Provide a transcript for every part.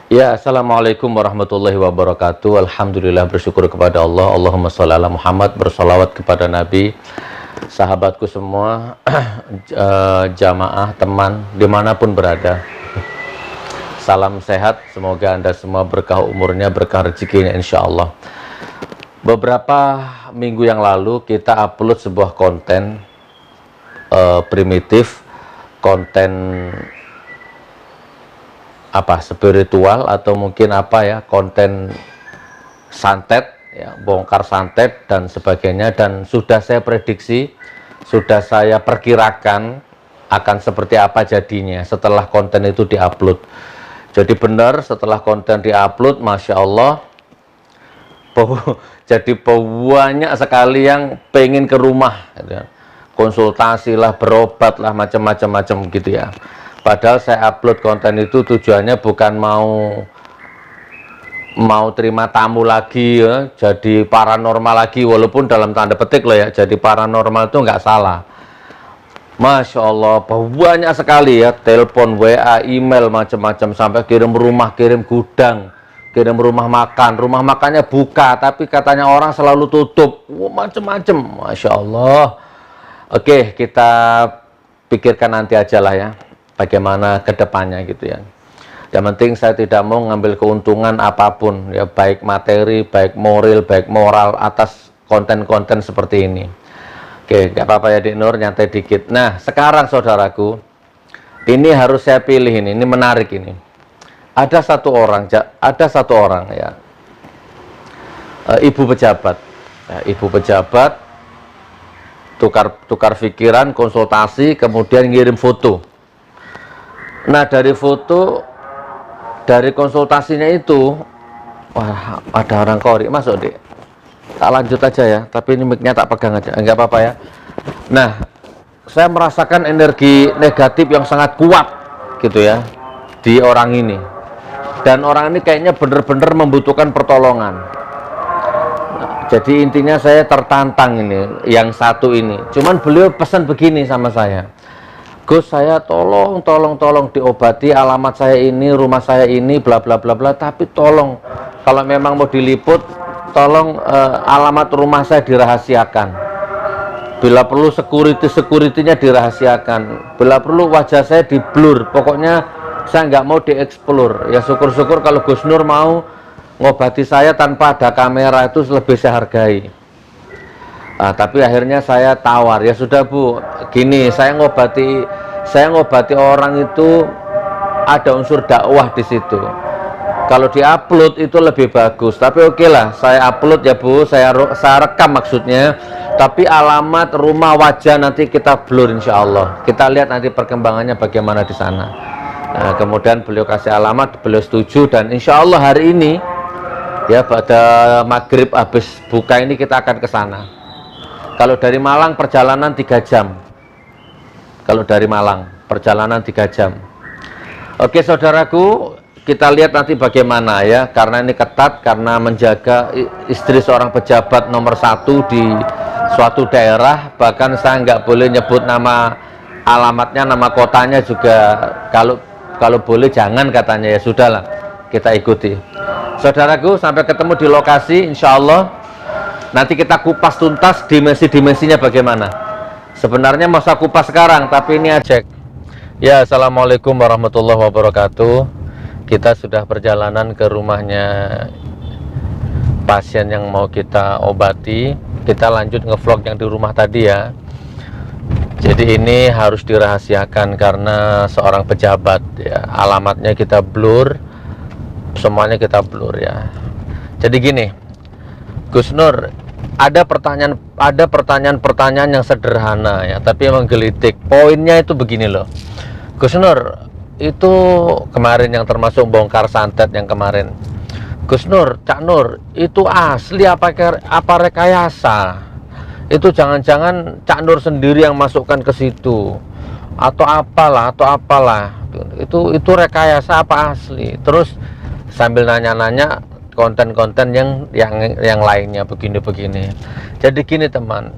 Ya, Assalamualaikum warahmatullahi wabarakatuh. Alhamdulillah, bersyukur kepada Allah. Allahumma sholli ala Muhammad, bersolawat kepada Nabi, sahabatku semua, jamaah, teman, dimanapun berada. Salam sehat, semoga Anda semua berkah umurnya, berkah rezekinya insya Allah. Beberapa minggu yang lalu kita upload sebuah konten primitif, konten spiritual atau mungkin konten santet ya, bongkar santet dan sebagainya, dan sudah saya prediksi, sudah saya perkirakan akan seperti apa jadinya setelah konten itu diupload. Jadi benar, setelah konten diupload, Masya Allah, jadi banyak sekali yang pengen ke rumah gitu ya. Konsultasi lah, berobat lah, macam-macam gitu ya. Padahal saya upload konten itu tujuannya bukan mau terima tamu lagi ya, jadi paranormal lagi, walaupun dalam tanda petik loh ya, jadi paranormal itu nggak salah. Masya Allah, banyak sekali ya, telepon, WA, email, macam-macam, sampai kirim rumah, kirim gudang, kirim rumah makannya buka, tapi katanya orang selalu tutup, macam-macam, Masya Allah. Oke, kita pikirkan nanti aja lah ya, bagaimana kedepannya gitu ya. Yang penting saya tidak mau ngambil keuntungan apapun ya, baik materi, baik moral atas konten-konten seperti ini. Oke, nggak apa-apa ya Dik Nur, nyantai dikit. Nah, sekarang saudaraku, ini harus saya pilih, ini menarik ini. Ada satu orang ya, ibu pejabat, tukar pikiran, konsultasi, kemudian ngirim foto. Nah, dari konsultasinya itu, wah, ada orang kori masuk Dik. Tak lanjut aja ya, tapi ini mic-nya tak pegang aja, enggak apa-apa ya. Nah, saya merasakan energi negatif yang sangat kuat gitu ya di orang ini, dan orang ini kayaknya bener-bener membutuhkan pertolongan. Nah, jadi intinya saya tertantang ini, yang satu ini. Cuman beliau pesan begini sama saya, Gus, saya tolong diobati, alamat saya ini, rumah saya ini, bla bla bla bla, tapi tolong kalau memang mau diliput, tolong alamat rumah saya dirahasiakan. Bila perlu security-nya dirahasiakan. Bila perlu wajah saya di blur. Pokoknya saya nggak mau dieksplor. Ya syukur-syukur kalau Gus Nur mau ngobati saya tanpa ada kamera, itu lebih saya hargai. Tapi akhirnya saya tawar, ya sudah Bu, gini, saya ngobati orang itu ada unsur dakwah di situ. Kalau diupload itu lebih bagus, tapi oke lah, saya upload ya Bu, saya rekam maksudnya, tapi alamat, rumah, wajah nanti kita blur insya Allah. Kita lihat nanti perkembangannya bagaimana di sana. Nah, kemudian beliau kasih alamat, beliau setuju, dan insya Allah hari ini ya pada maghrib habis buka ini kita akan ke sana. Kalau dari Malang perjalanan 3 jam. Kalau dari Malang perjalanan 3 jam. Oke saudaraku, kita lihat nanti bagaimana ya, karena ini ketat, karena menjaga istri seorang pejabat nomor 1 di suatu daerah. Bahkan saya nggak boleh nyebut nama alamatnya, nama kotanya juga, kalau boleh jangan katanya, ya sudahlah, kita ikuti. Saudaraku, sampai ketemu di lokasi insya Allah. Nanti kita kupas tuntas dimensi-dimensinya bagaimana. Sebenarnya masa kupas sekarang, tapi ini cek. Ya, Assalamualaikum warahmatullahi wabarakatuh. Kita sudah perjalanan ke rumahnya pasien yang mau kita obati. Kita lanjut ngevlog yang di rumah tadi ya. Jadi ini harus dirahasiakan karena seorang pejabat ya. Alamatnya kita blur, semuanya kita blur ya. Jadi gini, Gus Nur, ada pertanyaan yang sederhana ya, tapi menggelitik. Poinnya itu begini loh, Gus Nur, itu kemarin yang termasuk bongkar santet yang kemarin, Gus Nur, Cak Nur, itu asli apa rekayasa? Itu jangan-jangan Cak Nur sendiri yang masukkan ke situ atau apalah. Itu rekayasa apa asli? Terus sambil nanya-nanya konten-konten yang lainnya begini. Jadi gini teman,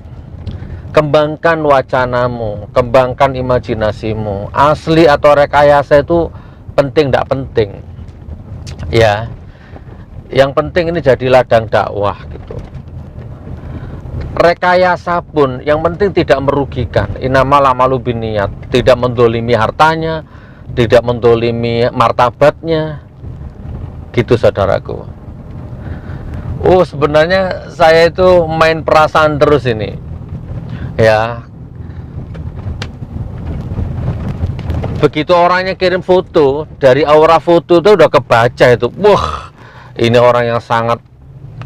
kembangkan wacanamu, kembangkan imajinasimu. Asli atau rekayasa itu penting, tidak penting. Ya, yang penting ini jadi ladang dakwah gitu. Rekayasa pun yang penting tidak merugikan. Innamal a'malu binniyat, tidak mendolimi hartanya, tidak mendolimi martabatnya, gitu saudaraku. Oh, sebenarnya saya itu main perasaan terus ini ya. Begitu orangnya kirim foto, dari aura foto itu udah kebaca itu, wah ini orang yang sangat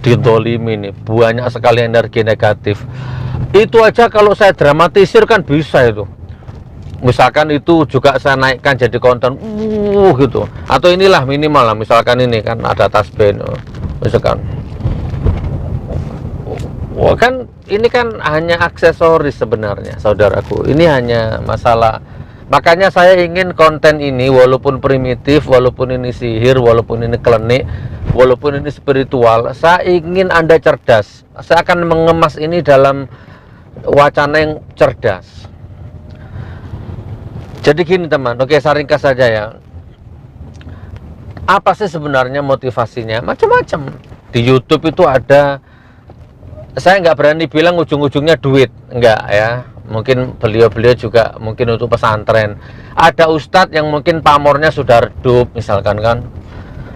didolimi nih, banyak sekali energi negatif. Itu aja kalau saya dramatisir kan bisa itu, misalkan itu juga saya naikkan jadi konten gitu, atau inilah minimal lah, misalkan ini kan ada tasbih misalkan. Wah, kan ini kan hanya aksesoris sebenarnya saudaraku, ini hanya masalah. Makanya saya ingin konten ini walaupun primitif, walaupun ini sihir, walaupun ini klinik, walaupun ini spiritual, saya ingin Anda cerdas. Saya akan mengemas ini dalam wacana yang cerdas. Jadi gini teman, oke saya ringkas saja ya. Apa sih sebenarnya motivasinya? Macam-macam. Di YouTube itu ada, saya nggak berani bilang ujung-ujungnya duit, enggak ya. Mungkin beliau-beliau juga mungkin untuk pesantren. Ada ustadz yang mungkin pamornya sudah redup misalkan kan.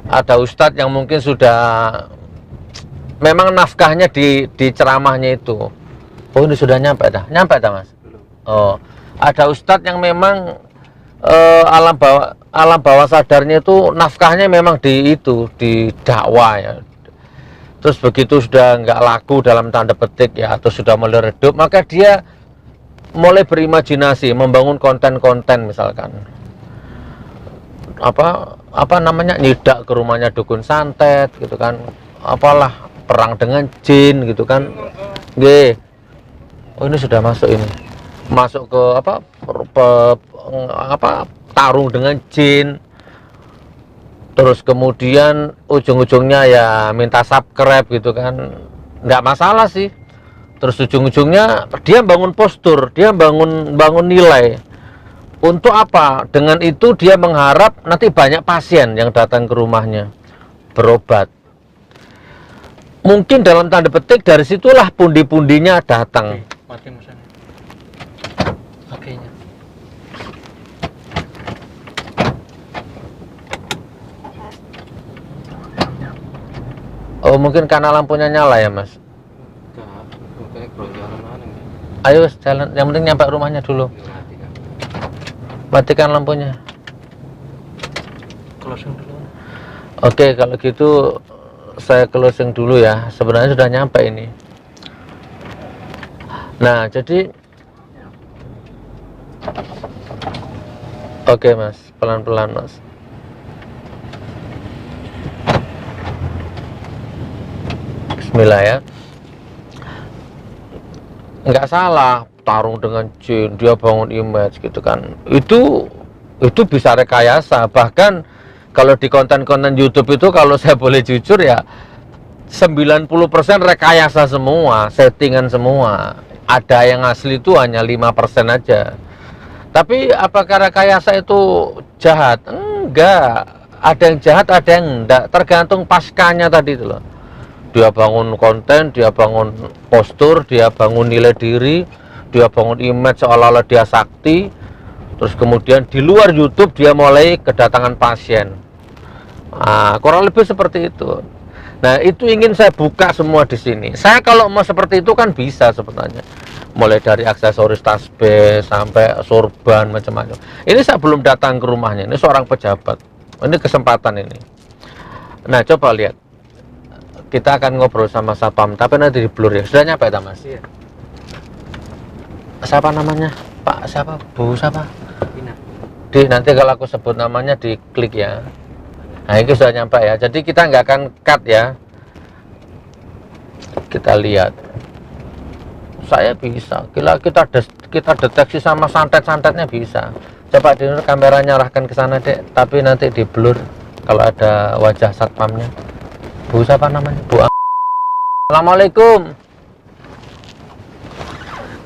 Ada ustadz yang mungkin sudah memang nafkahnya di ceramahnya itu. Oh, ini sudah nyampe dah. Nyampe dah, Mas? Oh, ada ustadz yang memang alam bawah sadarnya itu nafkahnya memang di itu, di dakwah ya. Terus begitu sudah nggak laku dalam tanda petik ya, atau sudah mulai redup, maka dia mulai berimajinasi, membangun konten-konten misalkan apa namanya, nyidak ke rumahnya dukun santet gitu kan, apalah perang dengan jin gitu kan. Oh, ini sudah masuk, ini masuk ke tarung dengan jin. Terus kemudian ujung-ujungnya ya minta subscribe gitu kan, nggak masalah sih. Terus ujung-ujungnya dia bangun postur, dia bangun nilai. Untuk apa? Dengan itu dia mengharap nanti banyak pasien yang datang ke rumahnya berobat. Mungkin dalam tanda petik dari situlah pundi-pundinya datang. Mati musuhnya. Oke-nya. Oh, mungkin karena lampunya nyala ya, Mas. Ayo jalan, yang penting nyampe rumahnya dulu. Matikan lampunya. Closing dulu. Oke, kalau gitu saya closing dulu ya. Sebenarnya sudah nyampe ini. Nah, jadi oke, Mas, pelan-pelan, Mas. Bismillah ya. Nggak salah tarung dengan jin, dia bangun image gitu kan, itu bisa rekayasa. Bahkan kalau di konten-konten YouTube itu, kalau saya boleh jujur ya, 90% rekayasa semua, settingan semua. Ada yang asli itu hanya 5% aja. Tapi apakah rekayasa itu jahat? Enggak, ada yang jahat, ada yang enggak, tergantung paskanya tadi itu loh. Dia bangun konten, dia bangun postur, dia bangun nilai diri, dia bangun image seolah-olah dia sakti. Terus kemudian di luar YouTube dia mulai kedatangan pasien. Kurang lebih seperti itu. Nah, itu ingin saya buka semua di sini. Saya kalau mau seperti itu kan bisa sebenarnya. Mulai dari aksesoris tasbih sampai sorban macam-macam. Ini saya belum datang ke rumahnya. Ini seorang pejabat. Ini kesempatan ini. Nah, coba lihat. Kita akan ngobrol sama Sapam, tapi nanti di blur ya. Sudah nyampe ya, Mas? Iya. Siapa namanya? Pak siapa? Bu siapa? Ina. Nanti kalau aku sebut namanya diklik ya. Nah, itu sudah nyampe ya. Jadi kita nggak akan cut ya. Kita lihat. Saya bisa. Kita deteksi sama santet-santetnya bisa. Coba di kameranya arahkan ke sana, Dek. Tapi nanti di blur kalau ada wajah satpamnya. Bu siapa namanya? Bu. Assalamualaikum.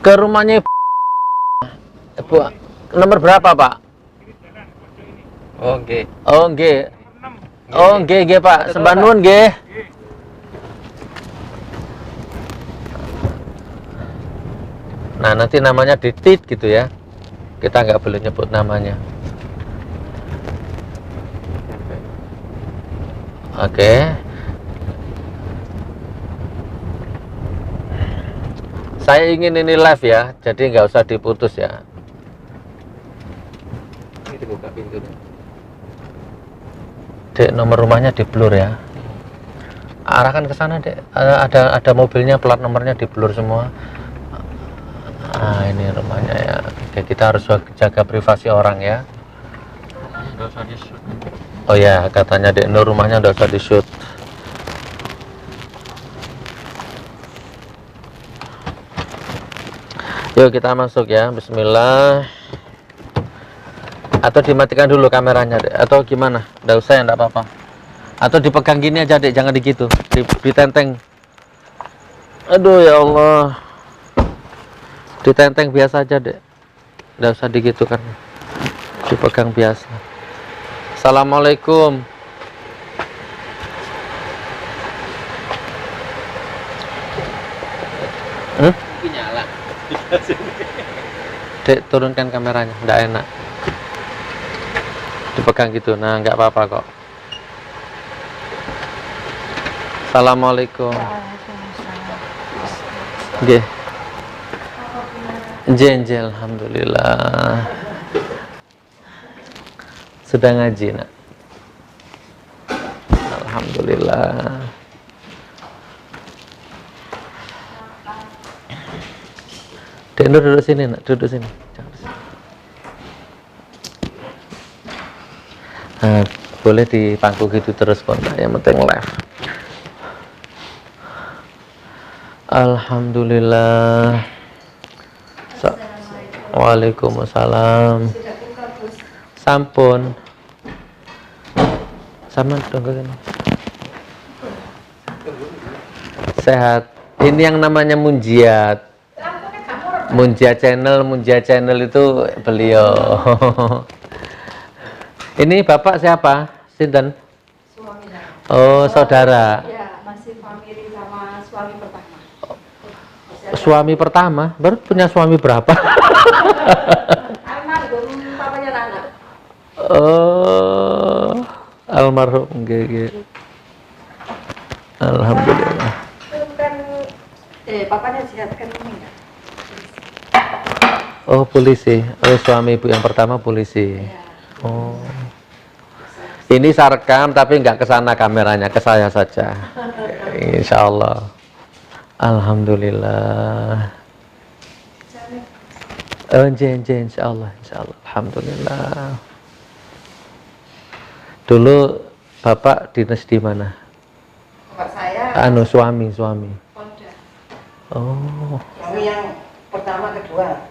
Ke rumahnya Bu. Nomor berapa, Pak? Oh, nggih. Oh, nggih. Oh, nggih Pak, sembah nuwun nggih. Nah, nanti namanya ditit gitu ya. Kita nggak boleh nyebut namanya. Oke. Saya ingin ini live ya, jadi nggak usah diputus ya. Ini dibuka pintu. Dek, nomor rumahnya di blur ya. Arahkan ke sana, Dek. Ada mobilnya, plat nomornya di blur semua. Ah, ini rumahnya ya. Oke, kita harus jaga privasi orang ya. Oh ya, katanya Dek Nur rumahnya udah usah di-shoot. Yuk kita masuk ya, bismillah. Atau dimatikan dulu kameranya, Dek, atau gimana? Nggak usah ya, nggak apa-apa. Atau dipegang gini aja, Dek, jangan digitu, ditenteng. Aduh ya Allah. Ditenteng biasa aja, Dek. Nggak usah digitu kan. Dipegang biasa. Assalamualaikum. Nyala. Dek, turunkan kameranya, nggak enak. Dipegang gitu, nah nggak apa-apa kok. Assalamualaikum. Nggih. Jenjel, alhamdulillah. Sudah ngaji, Nak? Alhamdulillah. Dek Nur duduk sini, Nak, duduk sini. Nah, boleh di pangku gitu terus pun, yang penting live. Alhamdulillah. Waalaikumsalam. Sampun. Sama dong kan. Sehat. Ini yang namanya Munjiat. Munjiat channel itu beliau. Ini Bapak siapa? Sinten? Suami. Oh, saudara. Ya, masih family sama suami pertama. Suami pertama? Baru punya suami berapa? Almarhum papanya Nana. Oh, almarhum. Nggih. Alhamdulillah. Kan papanya Jihad kan meninggal. Oh, polisi. Oh, suami ibu yang pertama polisi. Ya. Oh. Ini saya rekam tapi nggak ke sana kameranya, ke saya saja. Insya Allah. Alhamdulillah. Oh, insya Allah. Alhamdulillah. Dulu Bapak dinas di mana? Bapak saya Suami. Polda. Oh. Suami yang pertama kedua.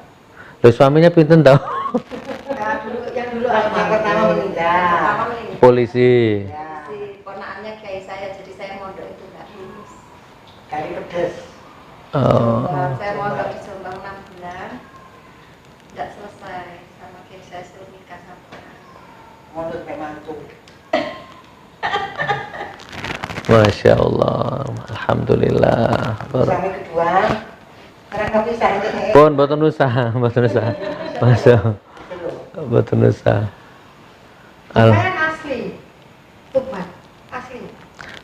Loh, suaminya pinten tahu? Nah, yang dulu yang pertama meninggal. Polisi. Ya. Si ponakannya kayak saya, jadi saya mondok itu nggak lulus. Dari pedes. Oh. Saya mondok di Jombang 6 bulan, nggak selesai sama kayak saya suruh nikah sama mondok kayak mantu. Masya Allah, Alhamdulillah. Suami kedua, sekarang nggak bisa ini. Pun boten usah. Masya, boten usah. Saya asli, Tuban, asli.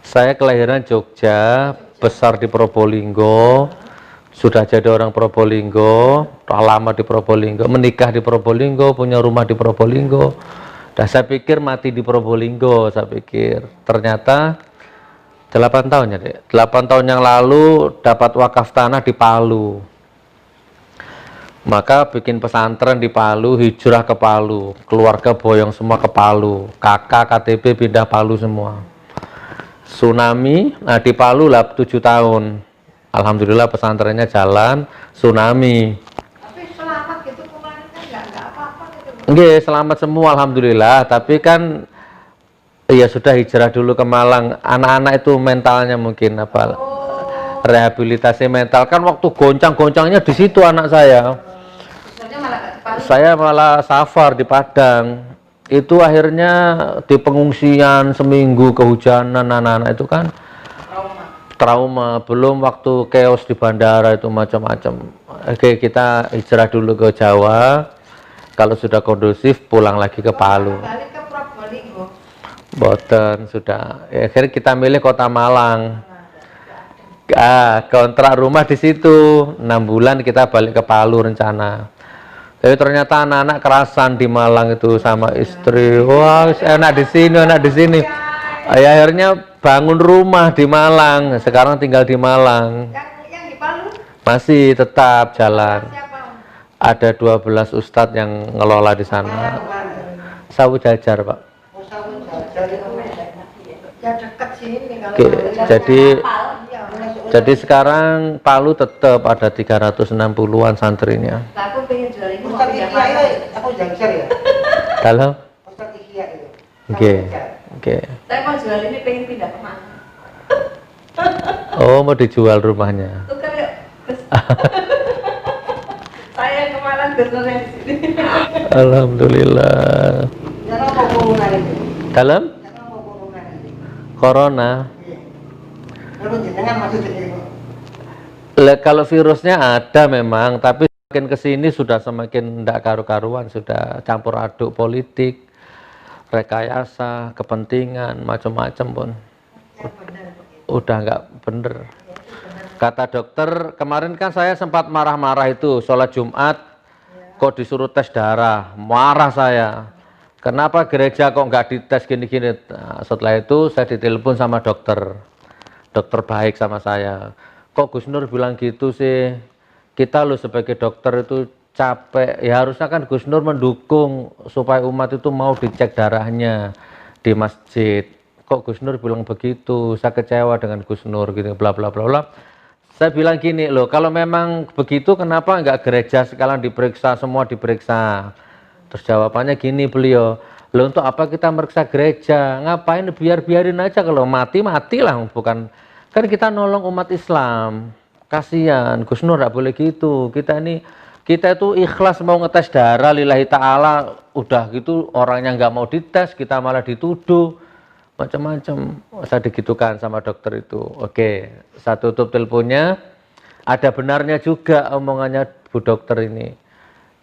Saya kelahiran Jogja, besar di Probolinggo, sudah jadi orang Probolinggo, lama di Probolinggo, menikah di Probolinggo, punya rumah di Probolinggo. Dan saya pikir mati di Probolinggo, saya pikir. Ternyata 8 tahun ya, Dek. 8 tahun yang lalu dapat wakaf tanah di Palu. Maka bikin pesantren di Palu, hijrah ke Palu, keluarga boyong semua ke Palu, kakak KTP pindah Palu semua. Tsunami, nah di Palu lah 7 tahun. Alhamdulillah pesantrennya jalan, tsunami. Tapi selamat gitu kemarin kan nggak apa-apa gitu. Nggih, selamat semua alhamdulillah, tapi kan ya sudah hijrah dulu ke Malang. Anak-anak itu mentalnya mungkin apa? Rehabilitasi mental kan waktu goncang-goncangnya di situ anak saya. Sebenarnya malah nggak di Palu. Saya malah safar di Padang. Itu akhirnya di pengungsian seminggu kehujanan, anak-anak itu kan trauma, belum waktu chaos di bandara itu macam-macam. Oke, kita hijrah dulu ke Jawa, kalau sudah kondusif pulang lagi ke Palu. Balik ke Probolinggo. Boten sudah. Ya, akhirnya kita milih Kota Malang. Kontrak rumah di situ 6 bulan, kita balik ke Palu rencana. Tapi ternyata anak-anak kerasan di Malang itu sama istri. Wah, enak di sini, enak di sini. Akhirnya bangun rumah di Malang. Sekarang tinggal di Malang. Yang di Palu Masih tetap jalan. siapa? Ada 12 ustadz yang ngelola di sana. Sawu Jajar, Pak. Ya dekat sini kalau Oke, ya. jadi sekarang Palu tetap ada 360-an santrinya. Lah aku pengen jual ini mau Ustaz pindah Ihya mana? aku jangkar ya. Kalau Ustaz Ihya itu. oke. Oke. Saya mau jual ini pengen pindah ke mana? Oh, mau dijual rumahnya. Tukar yuk. Gus. Saya ke Malang Gusnurnya di sini. Alhamdulillah. Jangan mau corona itu. Dalam Jangan mau corona itu. corona, Iya. Lalu jenengan maksudnya itu. kalau virusnya ada memang, tapi semakin kesini sudah semakin tidak karu-karuan, sudah campur aduk politik, rekayasa, kepentingan, macam-macam pun. Udah nggak bener. Kata dokter, kemarin kan saya sempat marah-marah itu, sholat Jumat, kok disuruh tes darah, marah saya. Kenapa gereja kok nggak dites gini-gini? Nah, setelah itu saya ditelepon sama dokter baik sama saya. Kok Gus Nur bilang gitu sih? Kita loh sebagai dokter itu capek. Ya harusnya kan Gus Nur mendukung supaya umat itu mau dicek darahnya di masjid. Kok Gus Nur bilang begitu? Saya kecewa dengan Gus Nur gitu, bla bla bla bla. Saya bilang gini loh, kalau memang begitu kenapa nggak gereja sekalian diperiksa, semua diperiksa? Terus jawabannya gini beliau, loh untuk apa kita meriksa gereja? Ngapain, biarin aja, kalau mati matilah, bukan kan kita nolong umat Islam. Kasihan Gus Nur, nggak boleh gitu. Kita itu ikhlas mau ngetes darah lillahi ta'ala, udah gitu orangnya nggak mau dites, kita malah dituduh macam-macam. Saya digitukan sama dokter itu. Oke, saya tutup teleponnya. Ada benarnya juga omongannya Bu Dokter ini.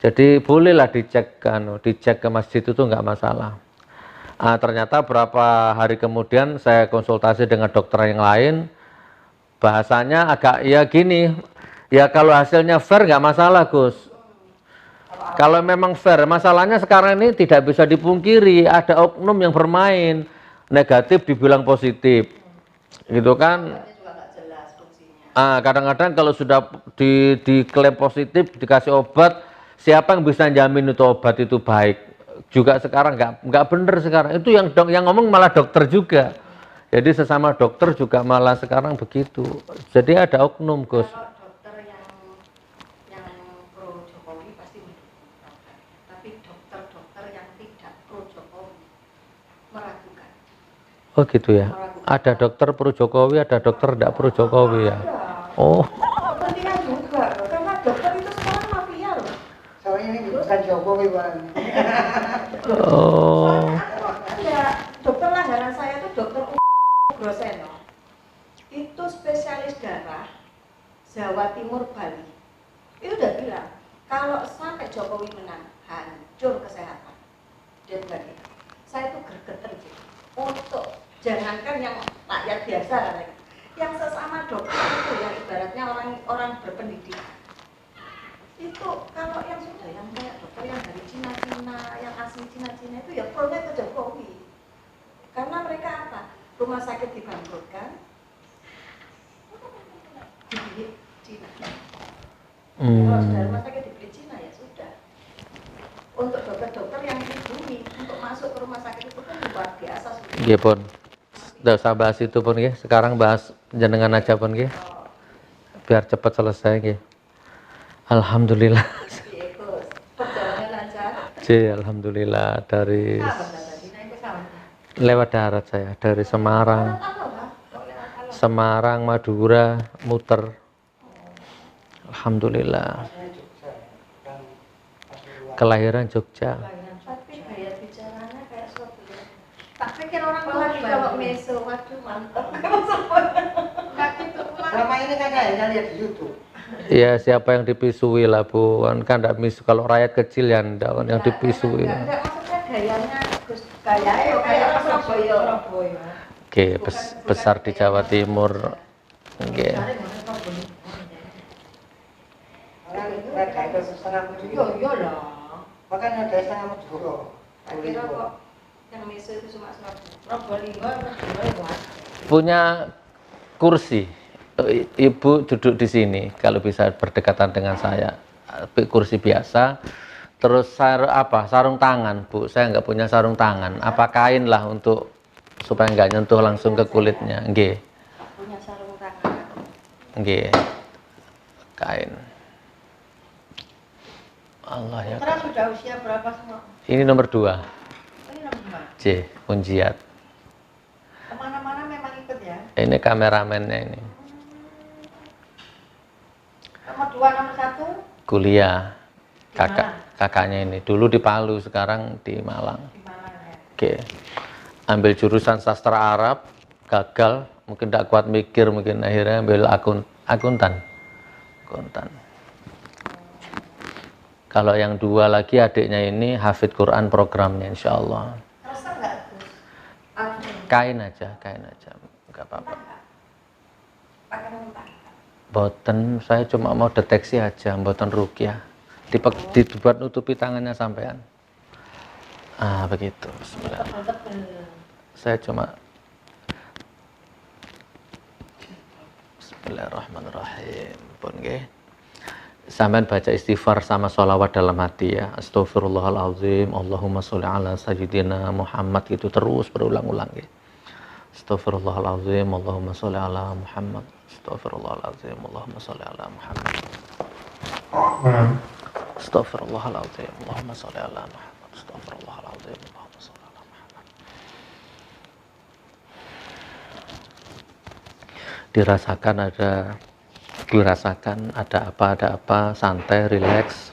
Jadi bolehlah dicek ke masjid itu nggak masalah. Ternyata berapa hari kemudian saya konsultasi dengan dokter yang lain, bahasanya agak ya gini, ya kalau hasilnya fair nggak masalah Gus. Kalau memang fair, masalahnya sekarang ini tidak bisa dipungkiri, ada oknum yang bermain, negatif dibilang positif, gitu kan. Kadang-kadang kalau sudah diklaim positif, dikasih obat, siapa yang bisa jamin itu obat itu baik? Juga sekarang nggak bener sekarang. Itu yang ngomong malah dokter juga. Jadi sesama dokter juga malah sekarang begitu. Jadi ada oknum Gus. Kalau dokter yang pro Jokowi pasti mendukung. Tapi dokter-dokter yang tidak pro Jokowi meragukan. Oh gitu ya. Ada dokter pro Jokowi, ada dokter tidak pro Jokowi ya. Oh. Kepentingan juga, karena dokter itu sekarang mafia loh. Soalnya ini bukan Jokowi Bang. Oh. Ada dokter langganan saya itu dokter Groseno. Itu spesialis darah Jawa Timur Bali. Itu udah bilang kalau sampai Jokowi menang hancur kesehatan. Dia bilang gitu. Saya itu gregetan gitu. Untuk jangankan yang rakyat biasa katanya, yang sesama dokter itu yang ibaratnya orang berpendidikan itu, kalau yang sudah yang kayak dokter yang dari Cina, yang asli Cina itu ya pro-nya ke Jokowi. Karena mereka apa? Rumah sakit dibangkrutkan, dibeli Cina. Kalau sudah rumah sakit dibeli Cina ya sudah. Untuk dokter-dokter yang pribumi untuk masuk ke rumah sakit itu kan luar biasa. Iya pun. Tidak usah bahas itu pun ya. Sekarang bahas jenengan aja pun ya. Biar cepat selesai ya. Alhamdulillah. Perjalanan lancar. Alhamdulillah dari lewat darat saya dari Semarang, Madura, muter. Alhamdulillah. Kelahiran Jogja. Tapi gaya bicaranya pikir orang tua Apalagi gimana? kalau meso, waduh mantap. Enggak gitu, Mak. Selama ini kan saya lihat di YouTube. Ya siapa yang dipisui lah Bu, kan enggak misu kalau rakyat kecil ya enggak kan yang dipisui. Enggak, maksudnya gayanya Gus, gaya kayak orang Surabaya. Surabaya. Oke, besar di Jawa Timur. Oke. Cari mana Surabaya. Orang mereka itu setengah Iya, Madura. iya lah. Makanya ada setengah Madura. Tak kira kok yang meso itu cuma Surabaya. Surabaya. Punya kursi. Ibu duduk di sini kalau bisa berdekatan dengan saya. Kursi biasa. Terus sarung tangan, Bu. Saya nggak punya sarung tangan. Apa kain lah untuk supaya nggak nyentuh langsung ke kulitnya. Nggih. Punya sarung tangan. Nggih. Kain. Allah ya. Putra sudah usia berapa semua? Ini nomor 2. Ini nomor 2. C. Punjiat. Kemana-mana memang ikut ya? Ini kameramennya ini. Nomor 2, nomor 1? Kuliah. Di mana? Kakaknya ini. Dulu di Palu, sekarang di Malang. Di Malang ya. Oke. Ambil jurusan sastra Arab, gagal. Mungkin tidak kuat mikir, mungkin akhirnya ambil akuntan. Kalau yang 2 lagi adiknya ini hafid Quran programnya insya Allah. Rasa enggak, Gus? Kain aja, nggak apa-apa. Pakai muntah. Boten, saya cuma mau deteksi aja, boten rukyah. Dibuat nutupi tangannya sampean. Ah, begitu. Bismillah. Saya cuma Bismillahirrahmanirrahim. Pun nggih. Sampean baca istighfar sama sholawat dalam hati ya. Astaghfirullahalazim, Allahumma sholli ala sayyidina Muhammad, itu terus berulang-ulang nggih. Astaghfirullahalazim, Allahumma sholli ala Muhammad. Astaghfirullahalazim, Allahumma sholli ala Muhammad. Astaghfirullahalazim, Allahumma sholli ala Muhammad. Astaghfirullahalazim, Allahumma sholli ala Muhammad. Dirasakan ada apa, santai, rileks.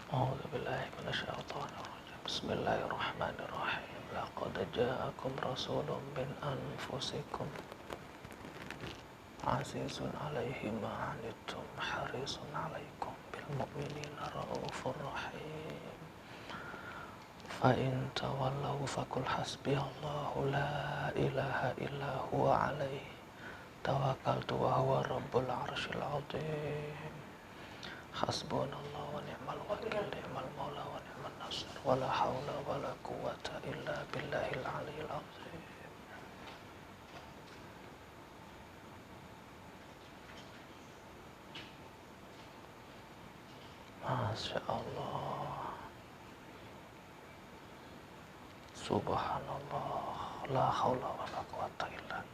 A'udzubillahi minasyaitonir rajim. Bismillahirrahmanirrahim. Laqad ja'akum rasulun min anfusikum azizun 'alaihi ma 'anittum harisun 'alaikum bil mu'minina raufur rahim. Fa in tawallaw faqul hasbiyallahu la ilaha illa huwa 'alaihi tawakkaltu wa huwa rabbul 'arsyil 'azim. Hasbunallah wa ni'mal wakil, ni'mal maula wa ni'mal nasir, wa la hawla wa la quwwata illa billahil aliyyil azim. Masya Allah, subhanallah, la hawla wa la quwwata illa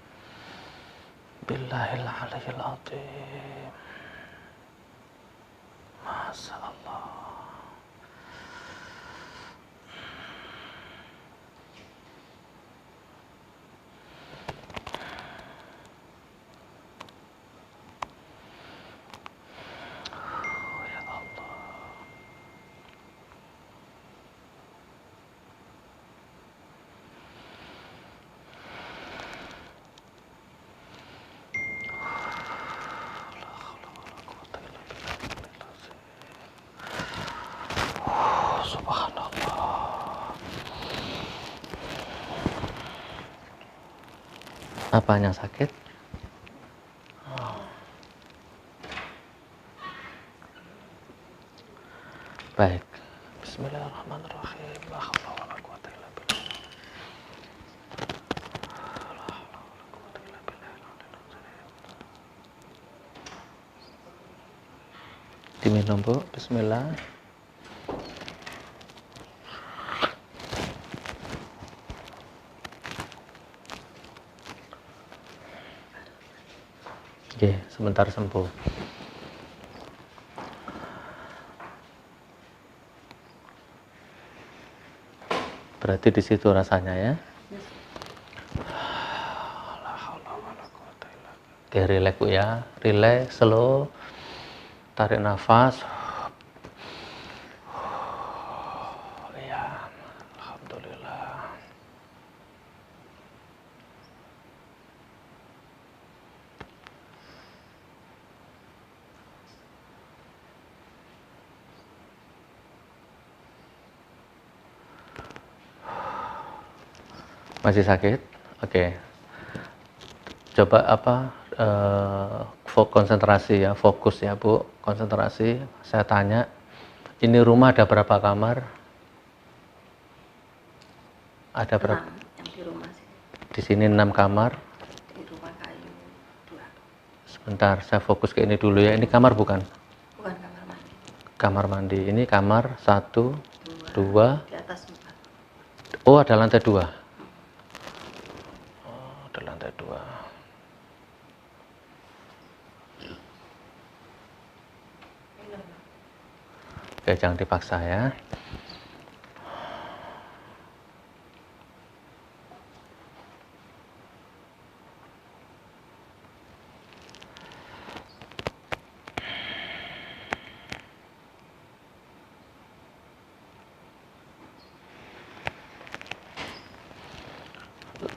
billahil aliyyil azim. Masya Allah. Ya Allah. Subhanallah. Apanya sakit? Baik. Bismillahirrahmanirrahim. La haula wa la quwwata illa billah. La haula wa la quwwata illa billah. Diminum, Bu. Bismillah. Oke, sebentar sembuh. Berarti di situ rasanya ya. Oke, relax Bu ya. Relax, slow. Tarik nafas. Ya, alhamdulillah. Masih sakit? Oke. Coba konsentrasi ya, fokus ya Bu, konsentrasi. Saya tanya, ini rumah ada berapa kamar? Ada berapa? 6 yang di rumah sih. Di sini 6 kamar. Di rumah kayu 2. Sebentar, saya fokus ke ini dulu ya. Ini kamar bukan? Bukan kamar mandi. Kamar mandi. Ini kamar 1, 2. Di atas 4. Oh, ada lantai 2. Oh, ada lantai 2. Oke, jangan dipaksa ya.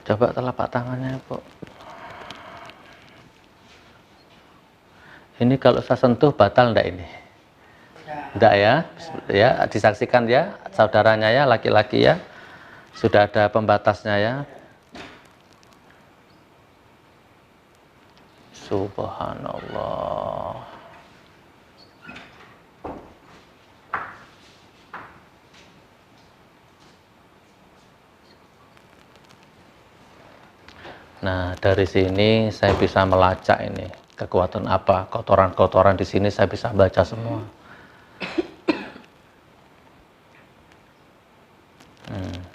Coba telapak tangannya, Bu. Ini kalau saya sentuh batal enggak ini? Enggak ya? Ya, disaksikan ya, saudaranya ya, laki-laki ya. Sudah ada pembatasnya ya. Subhanallah. Nah, dari sini saya bisa melacak ini kekuatan apa, kotoran-kotoran di sini saya bisa baca semua.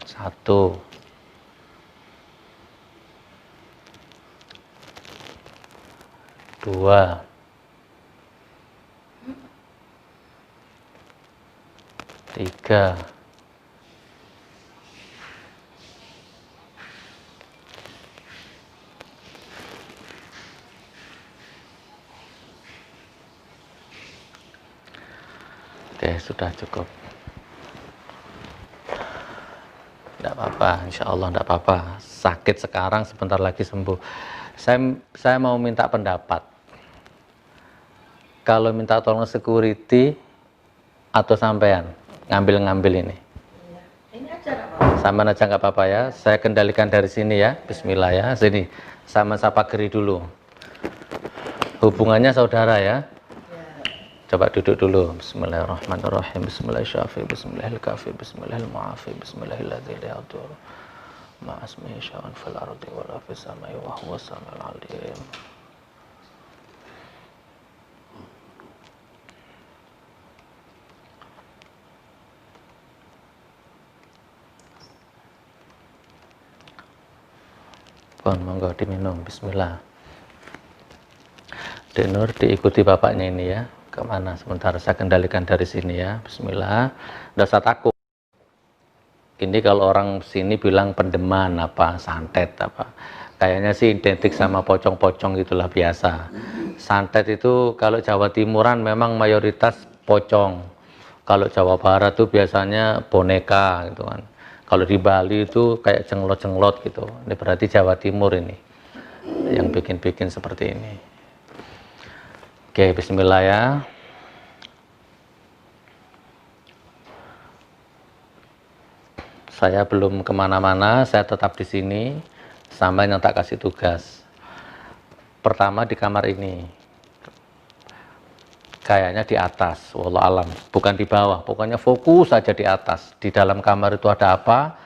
Satu, dua, tiga, oke, sudah cukup. Tidak apa-apa, insya Allah tidak apa-apa. Sakit sekarang, sebentar lagi sembuh. Saya mau minta pendapat. Kalau minta tolong security atau sampean ngambil ini. Ini aja nggak apa-apa. Sama aja nggak apa-apa ya. Saya kendalikan dari sini ya. Bismillah ya. Sini. Sama saya pageri dulu. Hubungannya saudara ya. Coba duduk dulu. Bismillahirrahmanirrahim. Bismillahirrahmanirrahim. Bismillahirrahmanirrahim. Bismillahirrahmanirrahim. Bismillahirrahmanirrahim. Bismillahirrahmanirrahim. Ma'asmihi sya'an fil ardi wa la fis samai wa huwa samiul alim. Pun monggo diminum. Bismillah. Denur diikuti bapaknya ini ya. Kemana? Sebentar saya kendalikan dari sini ya. Bismillah. Nggak usah takut. Ini kalau orang sini bilang pendeman apa, santet apa. Kayaknya sih identik sama pocong-pocong gitulah biasa. Santet itu kalau Jawa Timuran memang mayoritas pocong. Kalau Jawa Barat tuh biasanya boneka gitu kan. Kalau di Bali itu kayak jenglot-jenglot gitu. Ini berarti Jawa Timur ini yang bikin-bikin seperti ini. Oke, bismillah ya. Saya belum kemana-mana, saya tetap di sini sampai yang tak kasih tugas. Pertama di kamar ini. Kayaknya di atas, wallah alam, bukan di bawah. Pokoknya fokus saja di atas. Di dalam kamar itu ada apa?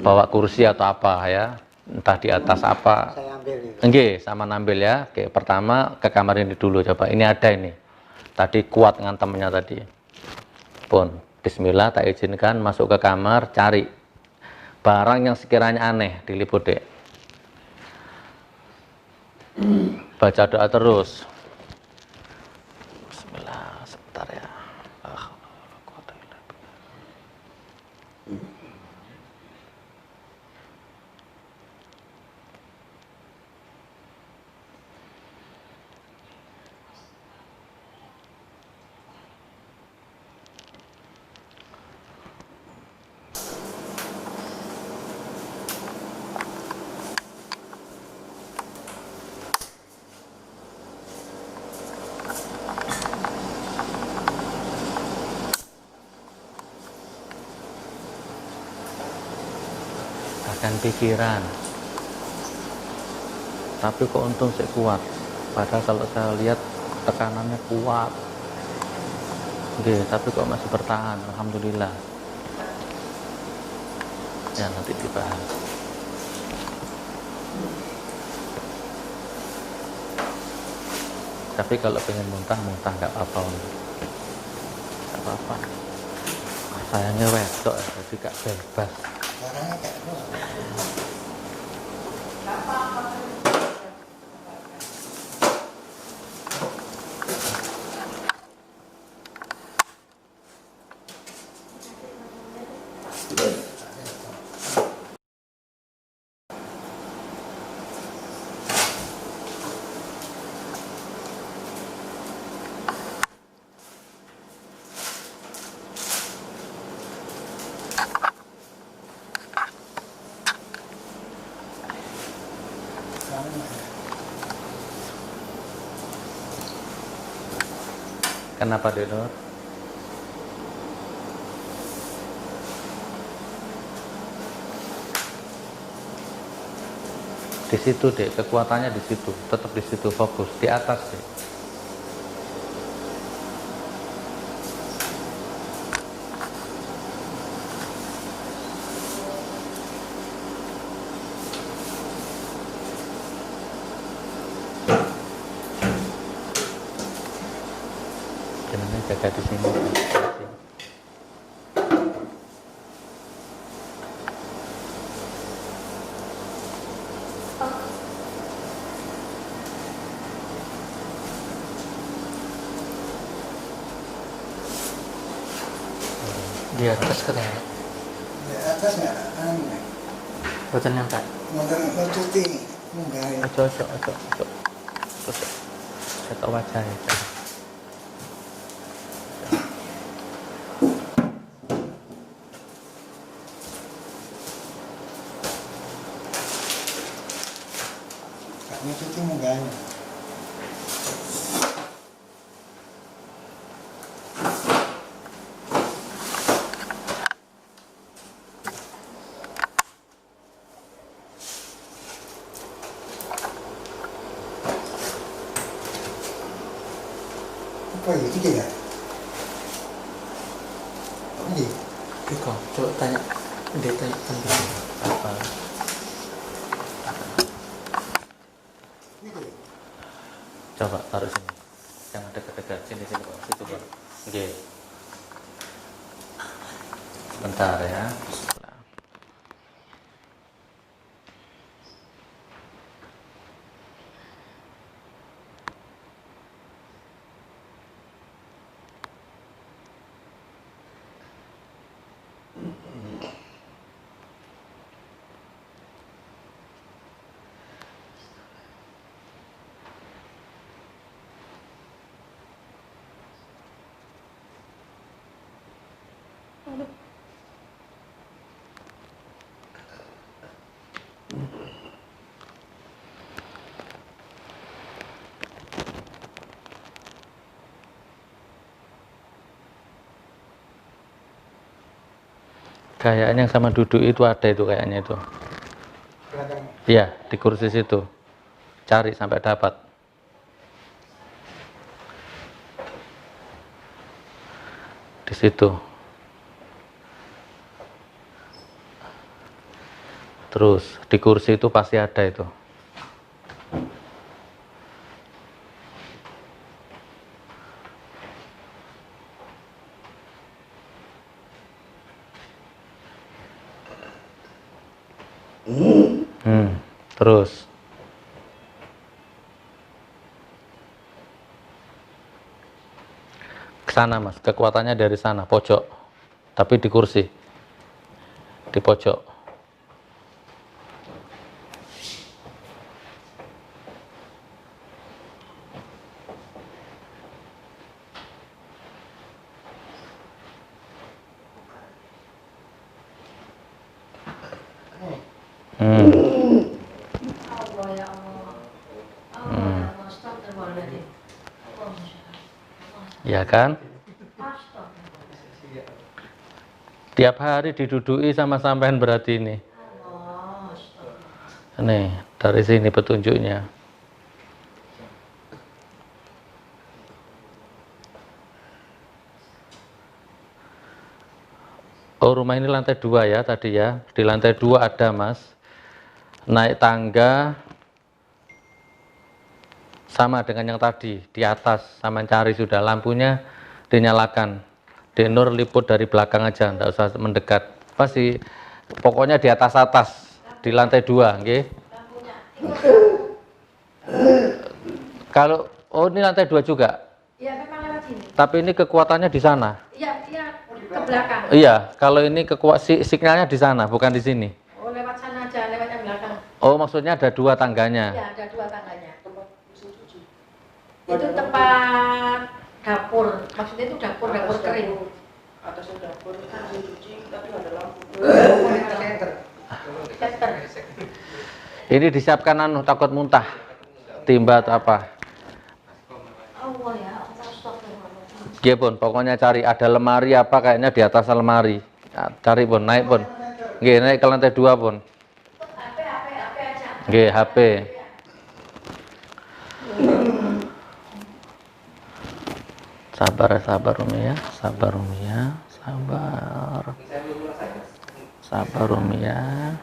Bawa kursi atau apa ya? Entah di atas apa. Saya ambil itu. Oke, sama nambil ya. Oke, pertama ke kamar ini dulu coba. Ini ada ini. Tadi kuat ngantemnya tadi. Pun, bismillah, tak izinkan masuk ke kamar, cari barang yang sekiranya aneh, diliput dek. baca doa terus. Bismillah, sebentar ya. Bahkan pikiran, tapi kok untung saya kuat, padahal kalau saya lihat tekanannya kuat. Oke, tapi kok masih bertahan, alhamdulillah. Ya nanti dibahas. Tapi kalau pengen muntah nggak apa-apa. Nggak apa-apa. Sayangnya wedok, jadi gak bebas. Barangnya kayak terus. Kenapa Denur? Di situ dek, kekuatannya di situ, tetap di situ, fokus di atas dek. Jangan jaga di sini. Di atas katanya. Di atas nggak aneh. Boten yang tak. Mau cuti, munggah. Ojo. Ketok wajahnya. Mau cuti munggah. Apa ya, tiga ya? Ini? Iko, coba tanya. Dia tanya tentang Apa? Ini ya? Coba taruh sini. Jangan dekat-dekat sini Pak. Situ Pak. Oke. Bentar ya. Kayaknya yang sama duduk itu ada itu kayaknya itu. Belakang. Iya, di kursi situ. Cari sampai dapat. Di situ. Terus di kursi itu pasti ada itu. Terus ke sana mas, kekuatannya dari sana, pojok, tapi di kursi, di pojok. Allah ya Allah. Allah ya Allah. Astagfirullahaladzim. Ya kan? Astagfirullah. Tiap hari didudui sama sampean berarti ini. Allah. Astagfirullah. Nih, dari sini petunjuknya. Oh, rumah ini lantai 2 ya tadi ya. Di lantai 2 ada mas. Naik tangga sama dengan yang tadi. Di atas sama cari sudah. Lampunya dinyalakan. Denur liput dari belakang aja. Nggak usah mendekat. Pasti pokoknya di atas-atas. Di lantai 2. Okay? Kalau, oh ini lantai 2 juga. Iya, memang lewat sini. Tapi ini kekuatannya di sana. Iya, ke belakang. Iya, kalau ini signalnya di sana, bukan di sini. Oh, lewat sana aja, lewat yang belakang. Oh, maksudnya ada 2 tangganya. Iya, ada 2 tangganya. Itu tempat dapur. Maksudnya itu dapur kering. Atasnya dapur, mesin cuci, tapi ada lampu. Center. Ini disiapkan takut muntah, timba atau apa. Allah ya Allah. Astagfirullah. Dia pun, pokoknya cari ada lemari apa kayaknya di atas lemari. Nah, cari pun, naik pun. Nggih, naik ke lantai 2 pun. HP aja. Nggih, HP. Sabar Umi ya, sabar Umi ya, sabar. Sabar Umi ya.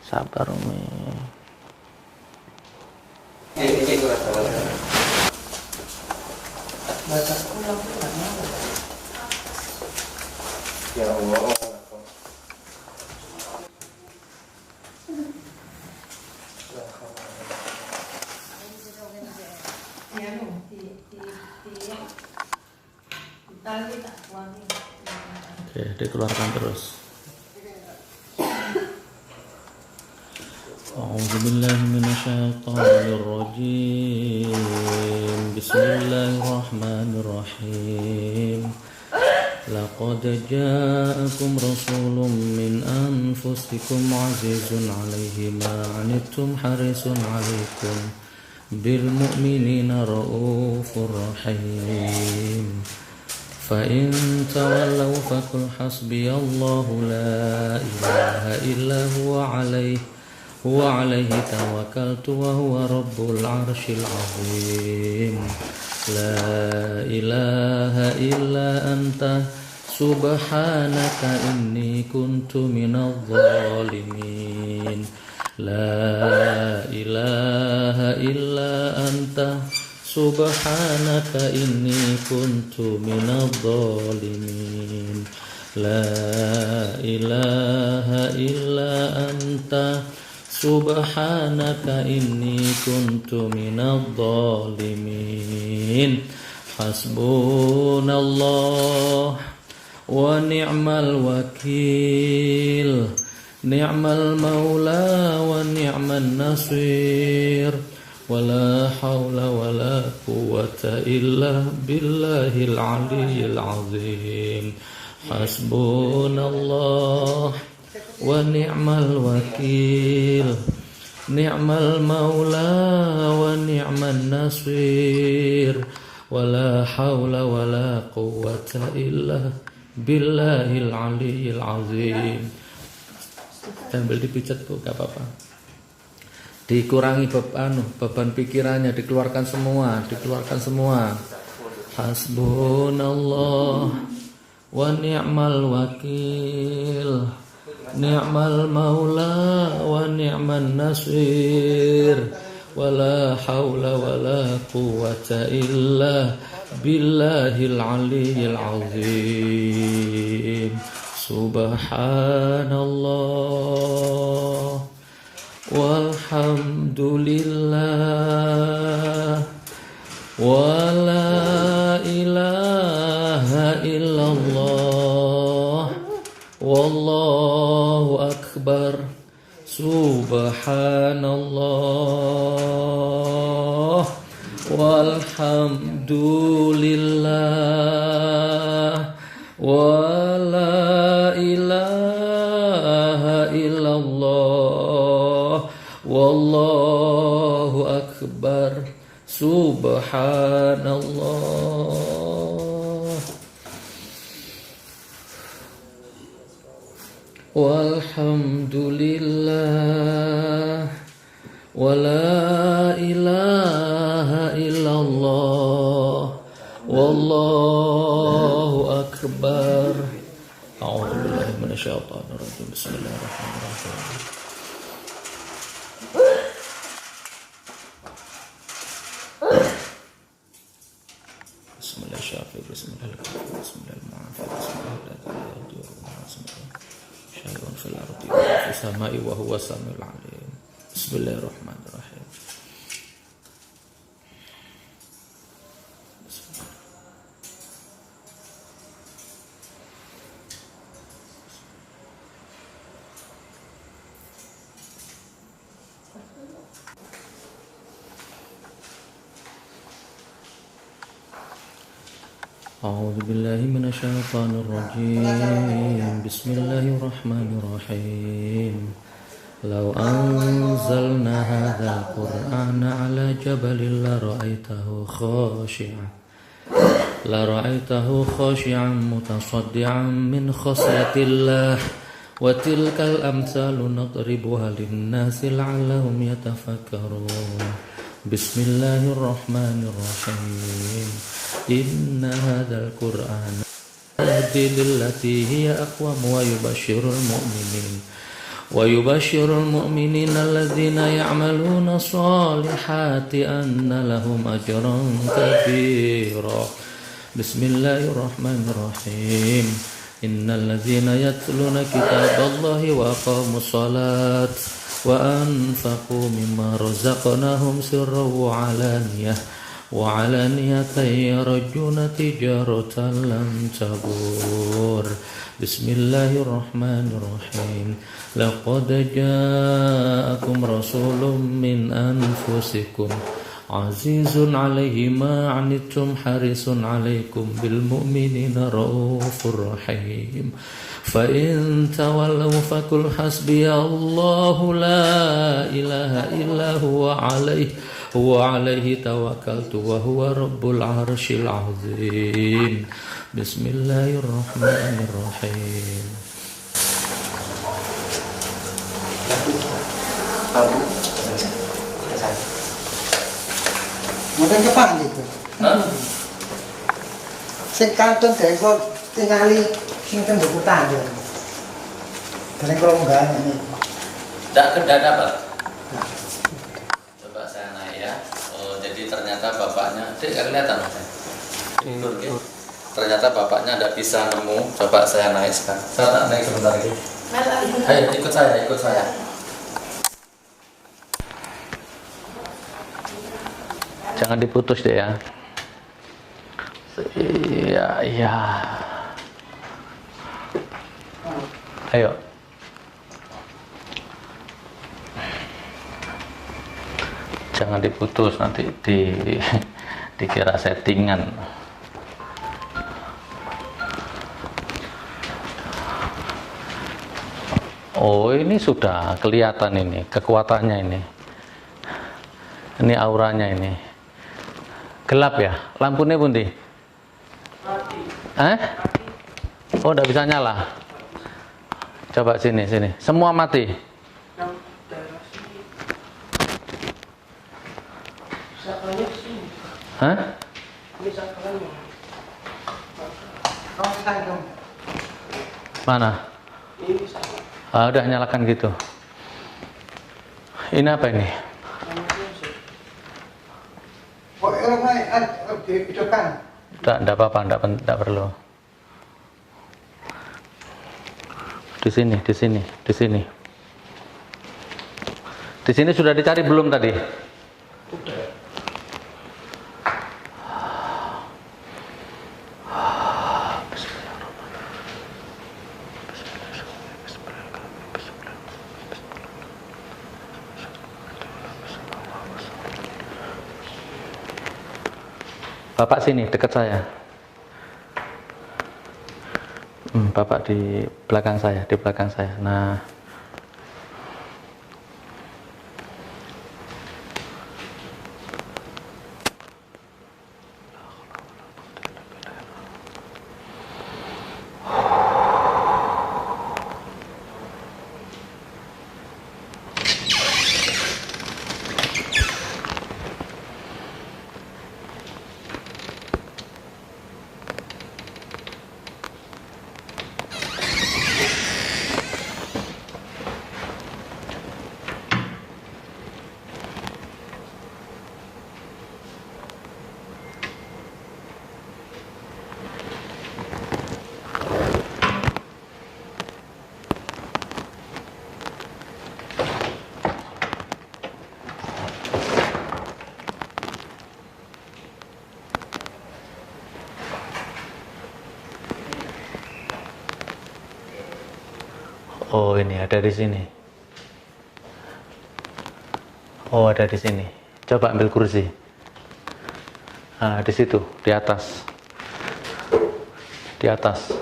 Sabar Umi. Ya Allah. Oke, dikeluarkan terus. A'udzu billahi minasyaitonir rajim. Bismillahirrahmanirrahim. Laqad ja'akum rasulun min anfusikum 'azizun 'alaihi ma 'anittum harisun 'alaikum bil mu'minina raufur rahim. فإن تولوا فقل حسبي الله لا إله إلا هو عليه توكلت وهو رب العرش العظيم لا إله إلا أنت سبحانك إني كنت من الظالمين لا إله إلا أنت Subhanaka inni kuntu minadh dhalimin. La ilaha illa anta subhanaka inni kuntu minadh dhalimin. Hasbunallah wa ni'mal wakil. Ni'mal maula wa ni'man nasir. ولا حول ولا قوة إلا بالله العلي العظيم حسبنا الله ونعم الوكيل نعم المولى ونعم النصير ولا حول ولا قوة إلا بالله العلي العظيم. Sambil dipijat Bu, gak apa-apa. Dikurangi beban pikirannya, dikeluarkan semua. Hasbunallah wa ni'mal wakil. Ni'mal maula wa ni'man nasir. Wala hawla wala quwwata illa billahil aliyyil azim. Subhanallah walhamdulillah wa la ilaha Subhanallah walhamdulillah wa la ilaha illallah wallahu akbar. Subhanallah walhamdulillah wa la ilaha illallah wallahu akbar. A'udzu billahi minasyaitonir rajim. Bismillahirrahmanirrahim. Bismillahirrahmanirrahim. Bismillahirrahmanirrahim. Syai'un fil ardi wa fis samai wa huwa samiul alim. Bismillahirrahmanirrahim. A'udzu billahi minasyaitonir rajim. Bismillahirrahmanirrahim. Law anzalna hadzal qur'ana 'ala jabalin la ra'aitahu khashi'an mutasaddian min khasyatillah wa tilkal amsalu nadribuha lin-nasi la'allahum yatafakkarun. Bismillahirrahmanirrahim. Inna hadzal qur'ana yahdi lillati hiya aqwam wa yubashshirul mu'minina alladzina ya'maluna shalihati anna lahum ajran kabira. Bismillahirrahmanirrahim. Innal ladzina yatluna kitaballahi wa aqamus shalat wa anfaqu mimma razaqnahum sirran wa 'alaniyatan yarjuna tijaratan lan tabur. Bismillahirrahmanirrahim. Laqad ja'akum rasulun min anfusikum azizun 'alaihi ma 'anittum harisun 'alaikum bil mu'minina raufur rahim. Fa in tawallaw faqul hasbiyallahu la ilaha illa huwa 'alaihi tawakkaltu wa huwa rabbul 'arsyil 'azim. Bismillahirrahmanirrahim. Mungkin kepan gitu. Sing kantun dari kok tingali sing ten bukutan yo. Dari kalau enggak ini. Tidak apa? Coba saya naik ya. Oh, jadi ternyata bapaknya, tidak kelihatan mas. Ternyata bapaknya tidak bisa nemu. Coba saya naik sekarang. Saya tak naik sebentar lagi. Ayo ikut saya. Jangan diputus deh ya. Iya. Ayo. Jangan diputus, nanti dikira settingan. Oh, ini sudah kelihatan ini kekuatannya ini. Ini auranya ini. Gelap ya? Lampunya pundi? Mati. Oh, udah bisa nyala. Coba sini. Semua mati. Mana? Udah nyalakan gitu. Ini apa ini? Tidak apa-apa, tidak perlu. Di sini. Di sini sudah dicari belum tadi? Bapak sini, dekat saya. Bapak di belakang saya, di belakang saya. Nah, oh ini ada di sini. Oh ada di sini. Coba ambil kursi. Nah, di situ, di atas. Di atas.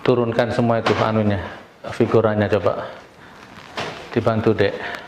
Turunkan semua itu anunya, figurannya coba. Dibantu, Dek.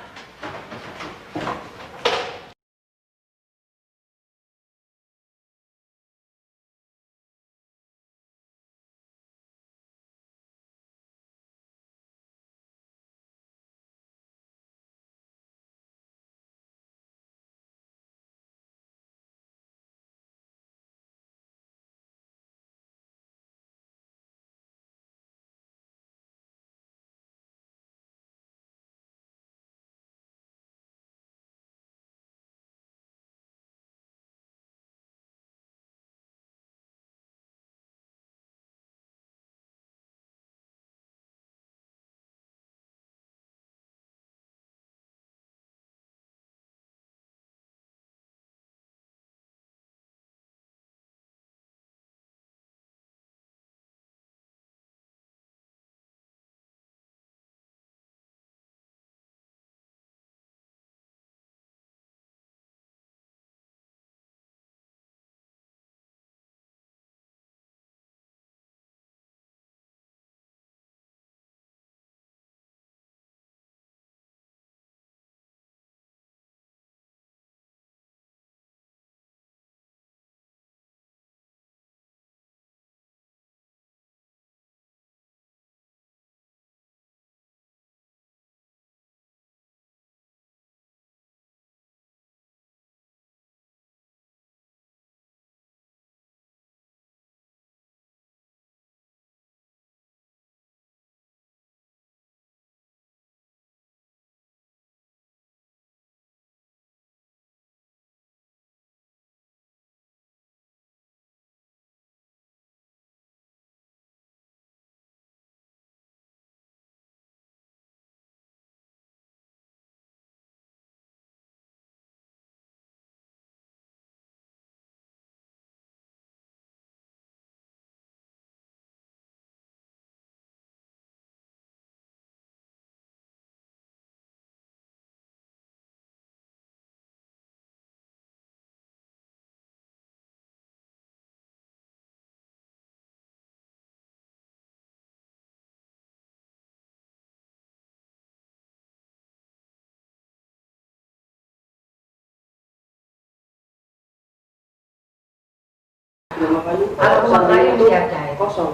Kalau rumah kayu tiada ya. Kosong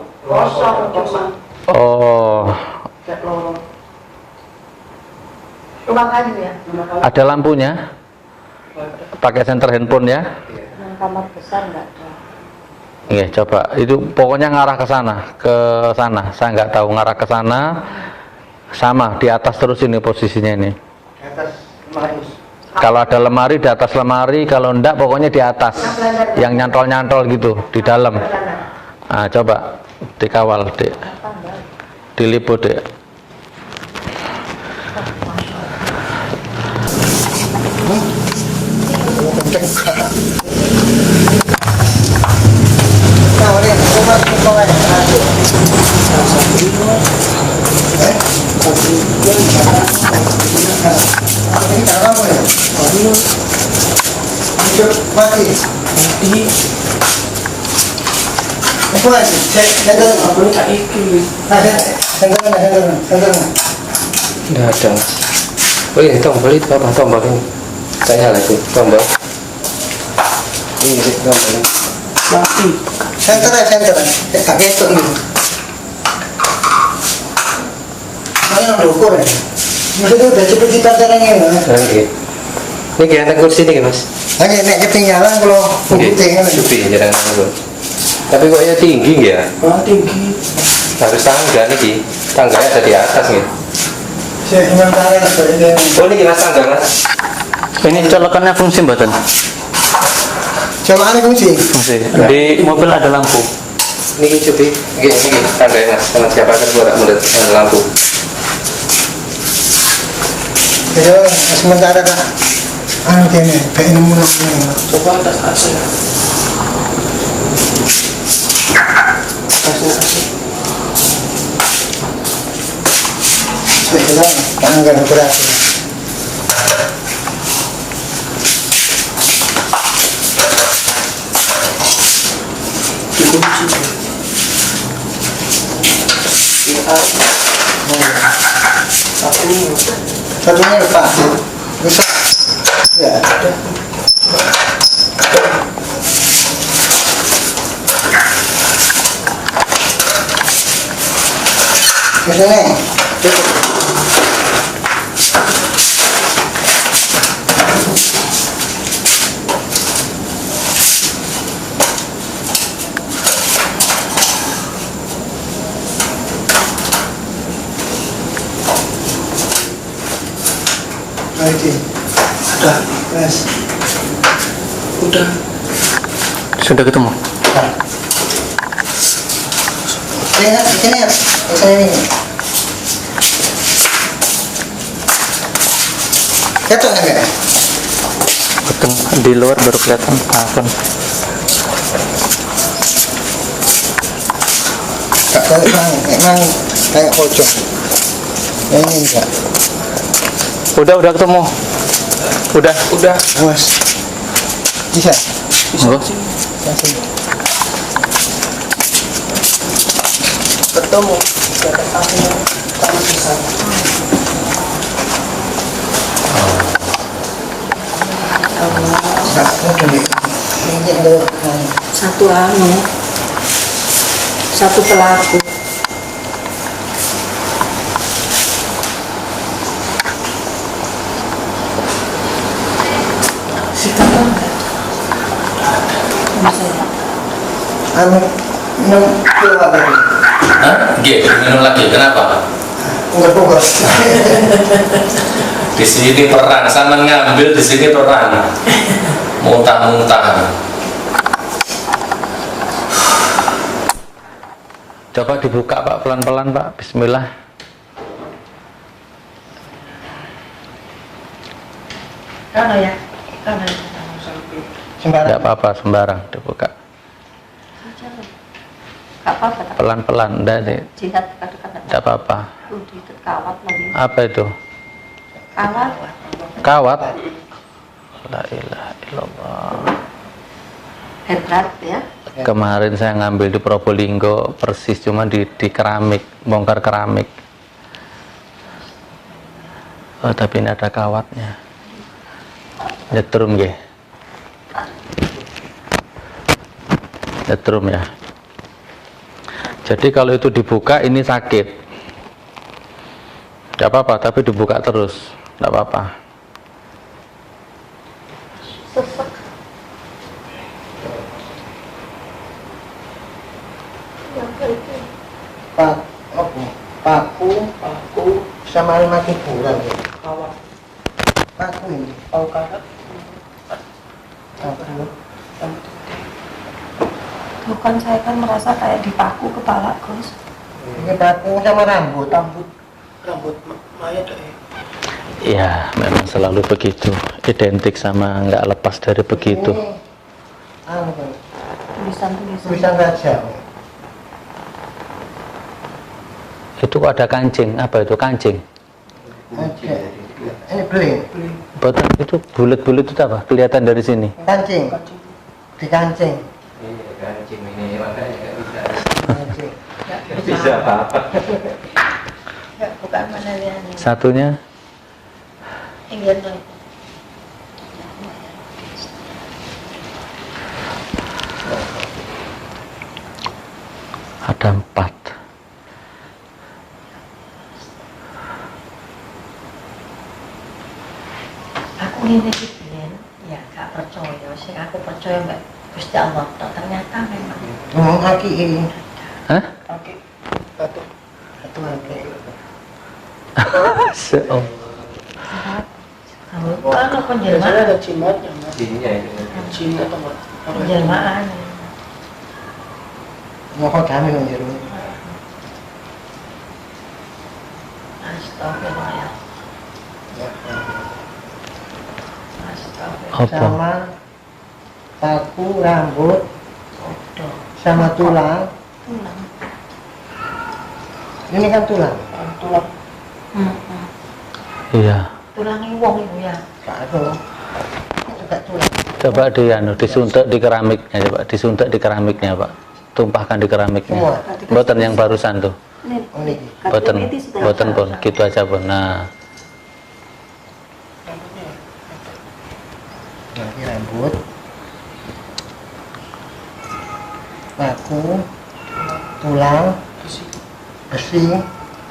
cuma. Oh, Gak lorong. Rumah kayu ya. ada lampunya? Pakai senter handphone ya? Yang kamar besar enggak ada. Iya, coba. Itu pokoknya ngarah ke sana, ke sana. Saya nggak tahu ngarah ke sana. Sama di atas terus ini posisinya ini. Di atas lemari. Kalau ada lemari di atas lemari, kalau enggak pokoknya di atas. Yang nyantol-nyantol gitu di dalam. Nah, coba dikawal, Dek. Diliput, Dek. Nah, ini rumah Mati. Apa lagi? Saya Apa ini tak iki? Sentuhan. Nggak ada. Oh ini tombol itu apa tombol ini? Tak nyala itu tombol. Ini tombol ini. mati. Sentuhan. Tak ketok ini. Ini yang diukur ya. Maksudnya udah cepet kita caranya ya. Oke. Ini kayak kursi nih mas. Lagi nek ketinggalan kalau putih kan. Cupi jarang nanggung. Tapi kok ya tinggi ya? Tinggi. Harus tangga nih, tangganya ada di atas nih. Saya sementara sebagai Oh ini mas tangga mas. Ini colokannya fungsi mboten? colokan kunci. Fungsi. Di mobil ada lampu. Ini cupi, ini tangganya mas. Sama siapa kan gua mulut lampu. Jadi sementara kak, ini kayak nemu Coba atas atas. Sekarang karena nggak berhasil. Satunya lepas. Bisa. Ya. Kesini. Oke. Udah. Yes. Udah. Sudah ketemu? Sini ya. Saya ini. Ketok enggak? Ketemu di luar baru kelihatan apa? Emang kayak pocong. Yang ini enggak. Udah ketemu. Udah. Awas. Bisa. Oh. Kasih. Ketemu. Satu pelaku. Minum keluar lagi. Hah? Minum lagi. Kenapa? Enggak fokus. Di sini perang, sama ngambil di sini perang. Muntah-muntah. Coba dibuka Pak, pelan-pelan Pak. Bismillah. Kalau ya. Sembarang. Tidak apa-apa, sembarang dibuka. Gak apa-apa. Pelan-pelan, tidak Jihad dekat-dekat. apa-apa. Diikat kawat lagi. Apa itu? Kawat. Kawat? La ilaha illallah. Hebat ya. Kemarin saya ngambil di Probolinggo persis, cuma di keramik, bongkar keramik. Oh, tapi ini ada kawatnya. Nyetrum nggih. Nyetrum ya. Jadi kalau itu dibuka ini sakit. Tidak apa-apa, tapi dibuka terus. Tidak apa-apa. Paku sama mati bulan. Kawat. Paku ini. Oh kawat. Paku. Bukan, saya kan merasa kayak dipaku kepala Gus. Ini paku sama rambut. Rambut mayat ya. Ya, memang selalu begitu. Identik sama nggak lepas dari begitu. Tulisan-tulisan. Raja. Itu kok ada kancing? Apa itu kancing? Ada. Ini beling. Boten, itu bulat-bulat itu apa? Kelihatan dari sini. Kancing. Di kancing. Iya, kancing ini makanya nggak bisa. Kancing. Nggak bisa apa-apa. Bukan mana lihat. Satunya Ingin loh. ada 4. Aku ini biyen ya gak percaya sih, aku percaya mbak Gusti Allah ternyata memang Ngomong aki ini. Hah? Aki. Batu. Batu aki. Seom. kalau penjelmaan ada jimatnya, Mas. Jinnya itu. Jin atau apa? penjelmaan Mau kami menjeru. astagfirullah astagfirullah Apa? Sama paku, rambut, bodoh sama tulang. tulang Ini kan tulang. Tulang. Iya. tulangnya wong ibu ya Kado. Juga tulang. Coba disuntik di keramiknya, coba disuntik di keramiknya, Pak. Tumpahkan di keramiknya. Semua. Boten yang barusan tuh. Oh, ini. Boten pun, gitu aja pun. Nah, Ini rambut. Paku. Tulang. Besi.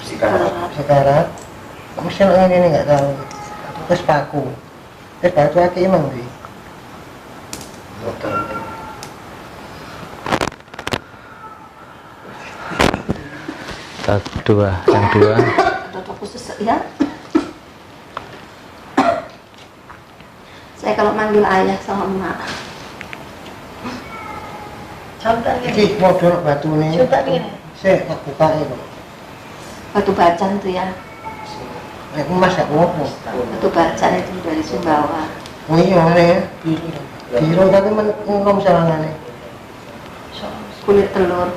Sekarat. Mesin ini nggak tahu. Terus paku. Terus batu aki emang sih. dua, yang dua. dokter khusus ya saya kalau manggil ayah sama emak contoh Iki mau dorok batu nih. coba gini Saya tak buka itu. batu bacan tuh ya Aku mas gak ngopo. batu bacan itu dari Sumbawa Oh iya nih. Biru tapi menom salangane. kulit telur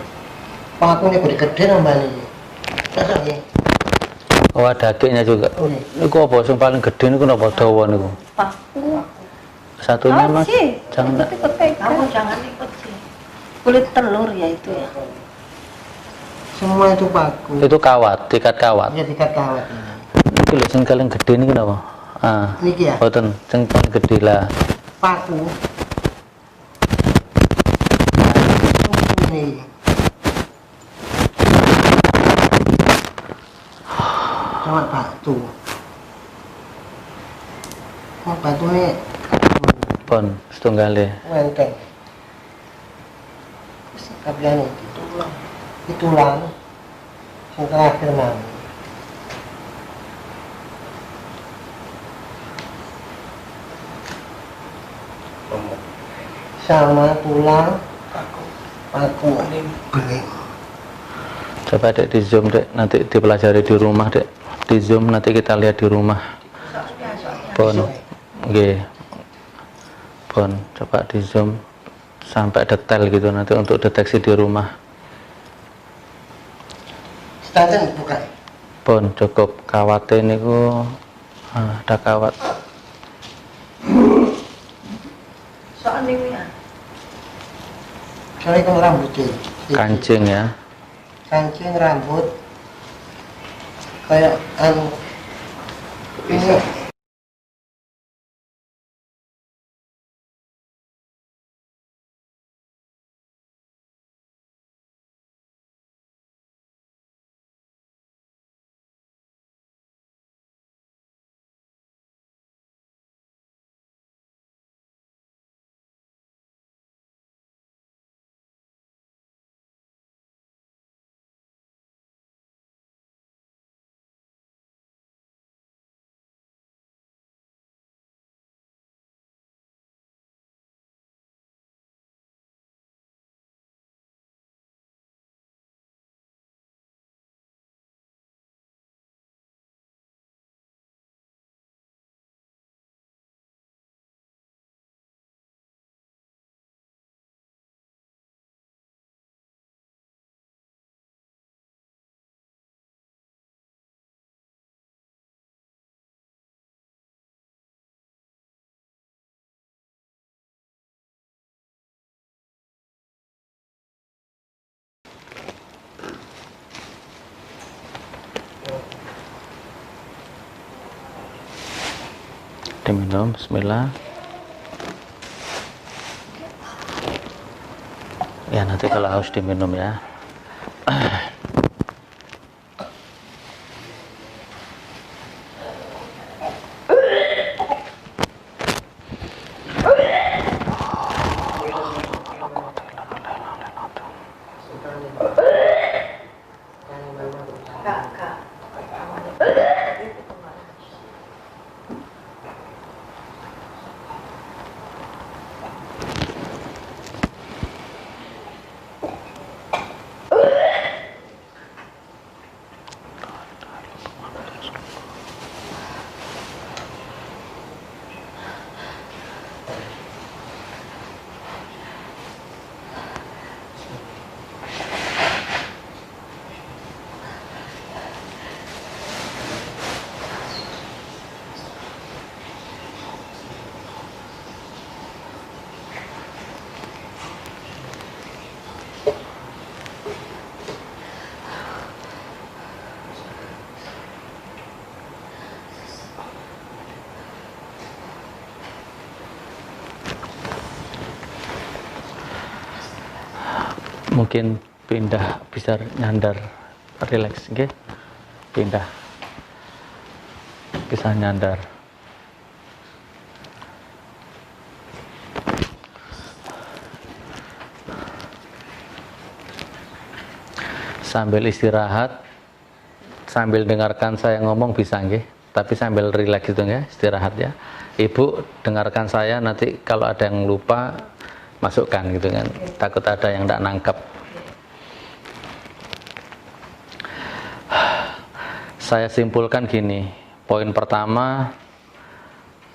Paku nih gede gede nambah nih. Masa nih? Oh, ada akiknya juga. Oh nih. Niku apa yang paling gede niku napa dawa niku? paku Satunya Mas, jangan kamu jangan ikut sih kulit telur ya itu ya Semua itu paku. itu kawat, tikat kawat. Iya tiga kawat ini. Iki lho sing paling gede niku napa? Ah, Niki ya. boten, sing paling gede lah. Paku. Ini. Sama batu. Oh, batu nih Pon, setunggale. menteng. Kabian itu tulang. Itu tulang. Yang terakhir mam. Sama tulang. Paku. Beling. Coba Dek di zoom Dek, nanti dipelajari di rumah Dek. Di zoom nanti kita lihat di rumah. Pon, nggih. Pon, coba di zoom sampai detail gitu nanti untuk deteksi di rumah. Stanten bukan. Pon, cukup kawatnya niku ada kawat. soal ini ya Soalnya kan rambutnya. Kancing ya. Kancing rambut. Kayak ini diminum. Bismillah. Ya nanti kalau haus diminum ya. Mungkin pindah, bisa nyandar, relax, oke? Pindah, bisa nyandar. Sambil istirahat, sambil dengarkan saya ngomong bisa, nggih? Tapi sambil relax itu, nggih, istirahat ya. Ibu dengarkan saya, nanti kalau ada yang lupa masukkan gitu kan, takut ada yang tidak nangkep. Saya simpulkan gini, poin pertama,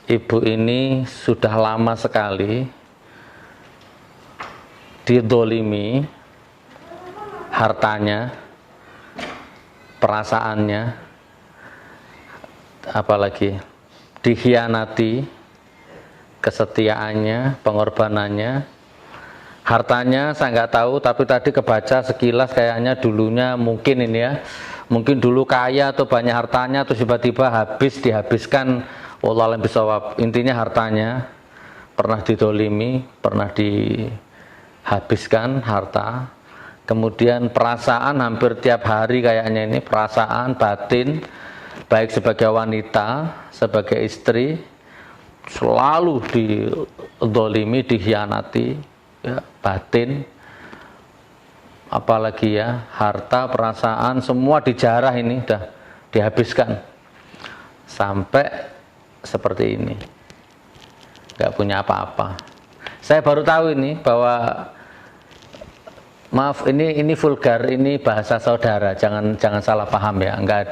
ibu ini sudah lama sekali didolimi hartanya, perasaannya, apalagi dikhianati kesetiaannya, pengorbanannya. Hartanya saya nggak tahu, tapi tadi kebaca sekilas kayaknya dulunya mungkin ini ya, mungkin dulu kaya atau banyak hartanya, terus tiba-tiba dihabiskan. Wallahu a'lam bishawab. Intinya hartanya pernah didolimi, pernah dihabiskan harta. Kemudian perasaan hampir tiap hari kayaknya ini, perasaan batin, baik sebagai wanita, sebagai istri, selalu didolimi, dikhianati. Ya, batin, apalagi ya, harta, perasaan, semua dijarah ini, dah dihabiskan sampai seperti ini, nggak punya apa-apa. Saya baru tahu ini bahwa, maaf ini vulgar, ini bahasa saudara, jangan salah paham ya, nggak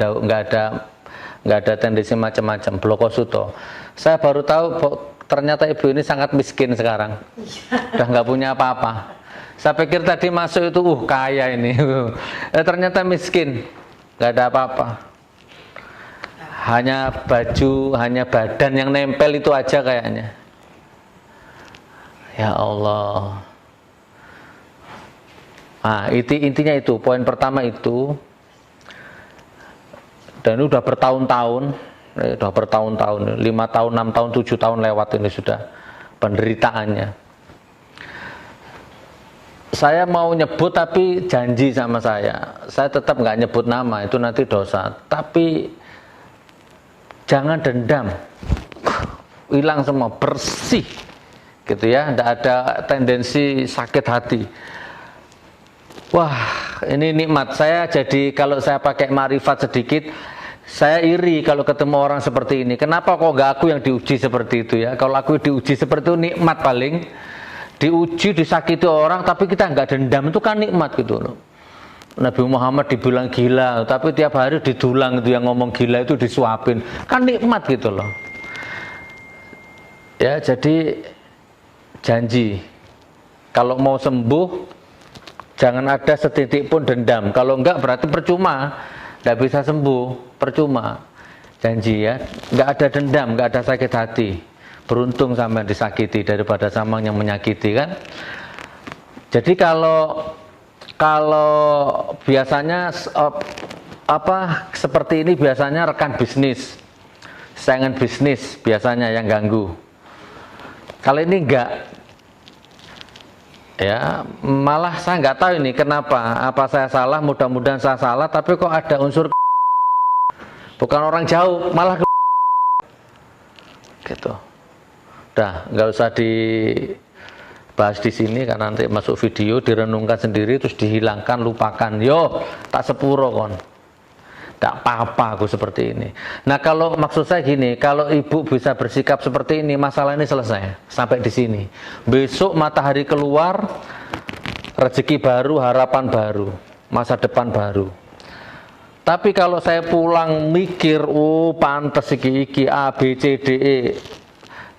ada tendensi macam-macam, blokosuto. Saya baru tahu ternyata ibu ini sangat miskin sekarang, udah nggak punya apa-apa. Saya pikir tadi masuk itu kaya ini, ternyata miskin, nggak ada apa-apa. Hanya baju, hanya badan yang nempel itu aja kayaknya. Ya Allah. Nah, intinya itu, poin pertama itu. Dan ini udah bertahun-tahun, 5 tahun, 6 tahun, 7 tahun lewat ini sudah penderitaannya. Saya mau nyebut tapi janji sama saya tetap nggak nyebut nama, itu nanti dosa. Tapi jangan dendam, hilang semua, bersih, gitu ya, tidak ada tendensi sakit hati. Wah, ini nikmat. Saya jadi kalau saya pakai marifat sedikit, saya iri kalau ketemu orang seperti ini. Kenapa kok nggak aku yang diuji seperti itu ya? Kalau aku diuji seperti itu nikmat paling. Diuji, disakiti orang, tapi kita nggak dendam, itu kan nikmat gitu loh. Nabi Muhammad dibilang gila, tapi tiap hari didulang itu, yang ngomong gila itu disuapin, kan nikmat gitu loh. Ya, jadi janji kalau mau sembuh jangan ada setitik pun dendam. Kalau enggak berarti percuma, nggak bisa sembuh, percuma. Janji ya, nggak ada dendam, nggak ada sakit hati. Beruntung sama yang disakiti daripada sama yang menyakiti kan. Jadi kalau biasanya seperti ini biasanya rekan bisnis saingan bisnis biasanya yang ganggu. Kali ini enggak. Ya, malah saya nggak tahu ini kenapa. Apa saya salah? Mudah-mudahan saya salah. Tapi kok ada unsur bukan orang jauh, malah gitu. Udah, nggak usah dibahas di sini karena nanti masuk video, direnungkan sendiri terus dihilangkan, lupakan. Yo, tak sepuro kon. Tak apa-apa aku seperti ini. Nah, kalau maksud saya gini, kalau ibu bisa bersikap seperti ini, masalah ini selesai sampai di sini. Besok matahari keluar, rezeki baru, harapan baru, masa depan baru. Tapi kalau saya pulang mikir, oh pantes iki A B C D E,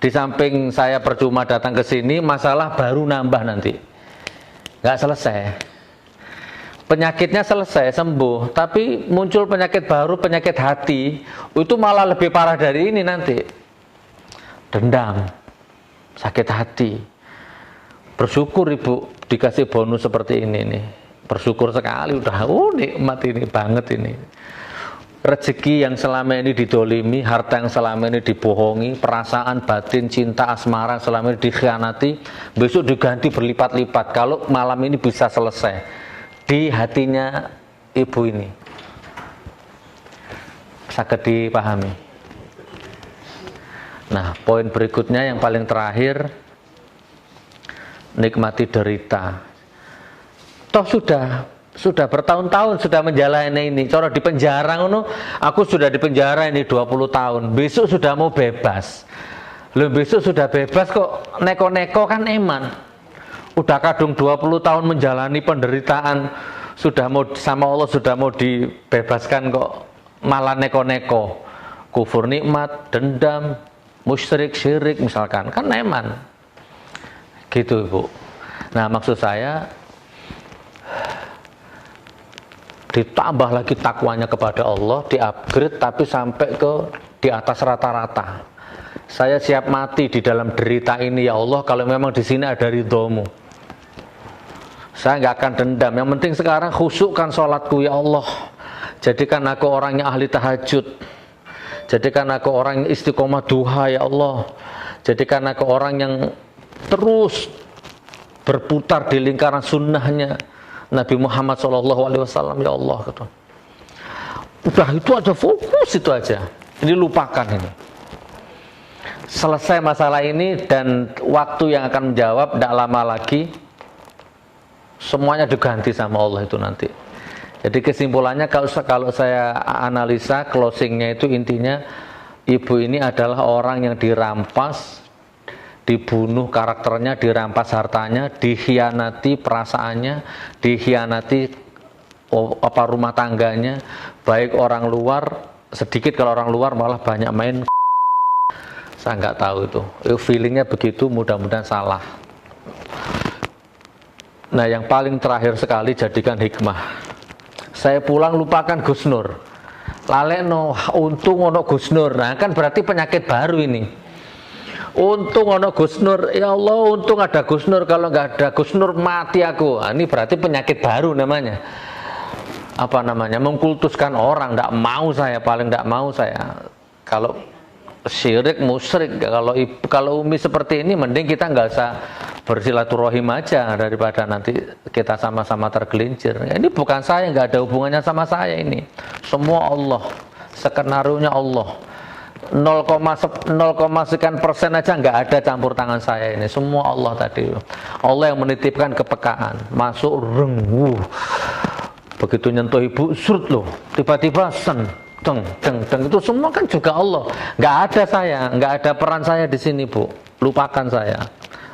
di samping saya percuma datang ke sini, masalah baru nambah nanti. Nggak selesai. Penyakitnya selesai, sembuh, tapi muncul penyakit baru, penyakit hati, itu malah lebih parah dari ini nanti. Dendam, sakit hati. Bersyukur ibu dikasih bonus seperti ini nih. Bersyukur sekali, udah nikmat ini banget ini. Rezeki yang selama ini didolimi, harta yang selama ini dibohongi, perasaan batin, cinta, asmara yang selama ini dikhianati, besok diganti berlipat-lipat. Kalau malam ini bisa selesai di hatinya ibu ini, sakit dipahami. Nah, poin berikutnya yang paling terakhir, nikmati derita. Toh sudah bertahun-tahun sudah menjalani ini. Cara di penjara ngono, aku sudah di penjara ini 20 tahun. Besok sudah mau bebas. Loh, besok sudah bebas kok neko-neko kan eman. Udah kadung 20 tahun menjalani penderitaan, sudah mau sama Allah, sudah mau dibebaskan kok malah neko-neko, kufur nikmat, dendam, musyrik, syirik misalkan, kan eman gitu ibu. Nah, maksud saya ditambah lagi takwanya kepada Allah, di-upgrade tapi sampai ke di atas rata-rata. Saya siap mati di dalam derita ini ya Allah, kalau memang di sini ada ridhomu. Saya nggak akan dendam. Yang penting sekarang khusukkan sholatku ya Allah. Jadikan aku orang yang ahli tahajud. Jadikan aku orang yang istiqomah duha ya Allah. Jadikan aku orang yang terus berputar di lingkaran sunnahnya Nabi Muhammad SAW ya Allah. Udah itu aja, fokus itu aja. Ini lupakan ini. Selesai masalah ini dan waktu yang akan menjawab tidak lama lagi. Semuanya diganti sama Allah itu nanti. Jadi kesimpulannya kalau saya analisa closingnya itu intinya ibu ini adalah orang yang dirampas, dibunuh karakternya, dirampas hartanya, dikhianati perasaannya, dikhianati rumah tangganya, baik orang luar, sedikit kalau orang luar malah banyak main. Saya nggak tahu itu feelingnya begitu, mudah-mudahan salah. Nah, yang paling terakhir sekali, jadikan hikmah. Saya pulang lupakan Gus Nur. Lalekno, untung ono Gus Nur. Nah, kan berarti penyakit baru ini. Untung ono Gus Nur. Ya Allah, untung ada Gus Nur. Kalau nggak ada Gus Nur mati aku. Nah, ini berarti penyakit baru namanya. Apa namanya? Mengkultuskan orang. Nggak mau saya, paling nggak mau saya. Kalau syirik, musyrik. Kalau umi seperti ini, mending kita nggak usah bersilaturahim aja daripada nanti kita sama-sama tergelincir. Ini bukan saya, nggak ada hubungannya sama saya ini. Semua Allah, skenario-nya Allah. 0, sekian persen aja nggak ada campur tangan saya ini. Semua Allah tadi. Allah yang menitipkan kepekaan. Masuk begitu nyentuh ibu, surut loh. Tiba-tiba deng, itu semua kan juga Allah. Nggak ada saya, nggak ada peran saya di sini bu. Lupakan saya.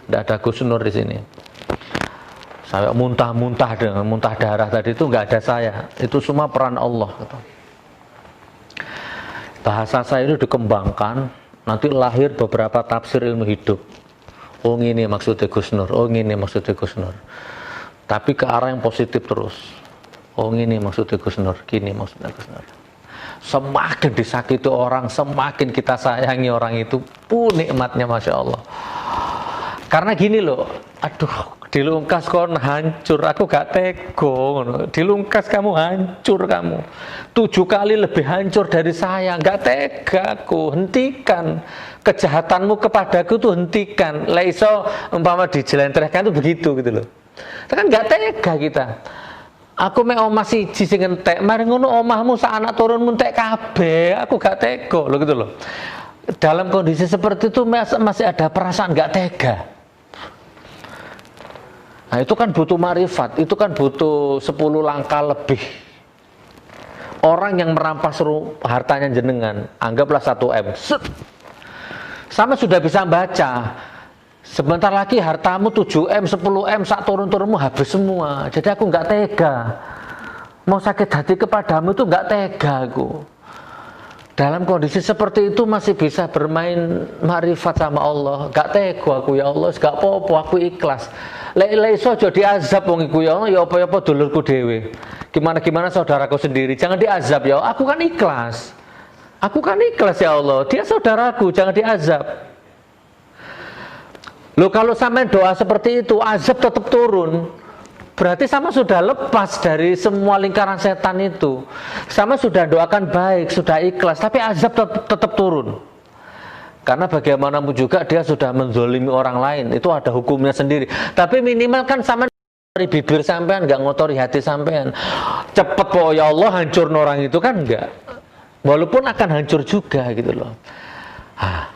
Nggak ada Gus Nur di sini. Saya muntah dengan muntah darah tadi itu nggak ada saya. Itu semua peran Allah. Bahasa saya itu dikembangkan. Nanti lahir beberapa tafsir ilmu hidup. Oh ini maksudnya Gus Nur. Oh ini maksudnya Gus Nur. Tapi ke arah yang positif terus. Oh ini maksudnya Gus Nur. Gini maksudnya Gus Nur. Semakin disakiti orang, semakin kita sayangi orang itu pun nikmatnya Masya Allah. Karena gini loh, aduh dilungkas kon hancur, aku gak tego ngono. Dilungkas kamu hancur kamu. 7 kali lebih hancur dari saya, gak tega aku. Hentikan kejahatanmu kepadaku tuh, hentikan. Lah iso umpama dijelentrehkan tuh begitu gitu loh. Kan gak tega kita. Aku mek omah siji sing entek, mari ngono omahmu sak anak turunmu entek kabeh, aku gak tega lho gitu loh. Dalam kondisi seperti itu masih ada perasaan gak tega. Nah itu kan butuh marifat, itu kan butuh 10 langkah lebih. Orang yang merampas hartanya jenengan, anggaplah 1 M, sama sudah bisa baca. Sebentar lagi hartamu 7 M, 10 M, sak turun-turunmu habis semua. Jadi aku nggak tega. Mau sakit hati kepadamu itu nggak tega aku. Dalam kondisi seperti itu masih bisa bermain marifat sama Allah. Gak tega aku ya Allah, gak apa-apa aku ikhlas. Lek iso aja diazab wong iku ya Allah, ya apa-apa dulurku dhewe. Gimana saudaraku sendiri, jangan diazab ya. Aku kan ikhlas. Aku kan ikhlas ya Allah. Dia saudaraku, jangan diazab. Loh kalau sampai doa seperti itu, azab tetap turun. Berarti sama sudah lepas dari semua lingkaran setan itu. Sama sudah doakan baik, sudah ikhlas, tapi azab tetap turun. Karena bagaimanapun juga dia sudah menzolimi orang lain, itu ada hukumnya sendiri. Tapi minimal kan sama ngotori bibir sampean, nggak ngotori hati sampean. Cepet po ya Allah hancur orang itu kan enggak. Walaupun akan hancur juga gitu loh.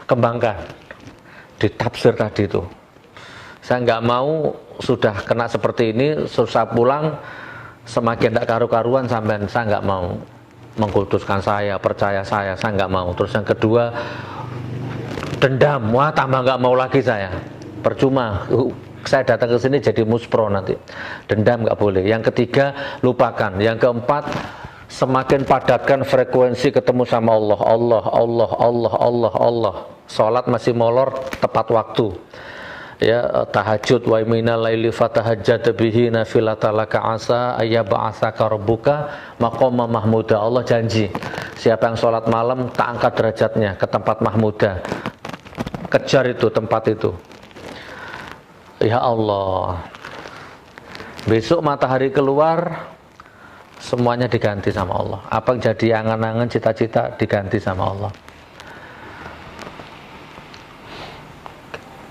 Kembangkan di tafsir tadi itu. Saya nggak mau sudah kena seperti ini, susah pulang, semakin tidak karu-karuan sampai saya nggak mau mengkultuskan saya, percaya saya nggak mau. Terus yang kedua, dendam, wah tambah nggak mau lagi saya, percuma. Saya datang ke sini jadi muspro nanti, dendam nggak boleh. Yang ketiga, lupakan. Yang keempat, semakin padatkan frekuensi ketemu sama Allah, Allah. Sholat masih molor tepat waktu. Ya, tahajud wa minal laili fatahajjat bihi nafilatan laka asa ayyab'atsaka rabbuka maqama mahmuda. Allah janji, siapa yang sholat malam tak angkat derajatnya ke tempat mahmuda. Kejar itu tempat itu. Ya Allah, besok matahari keluar, semuanya diganti sama Allah. Apa yang jadi angan-angan cita-cita diganti sama Allah.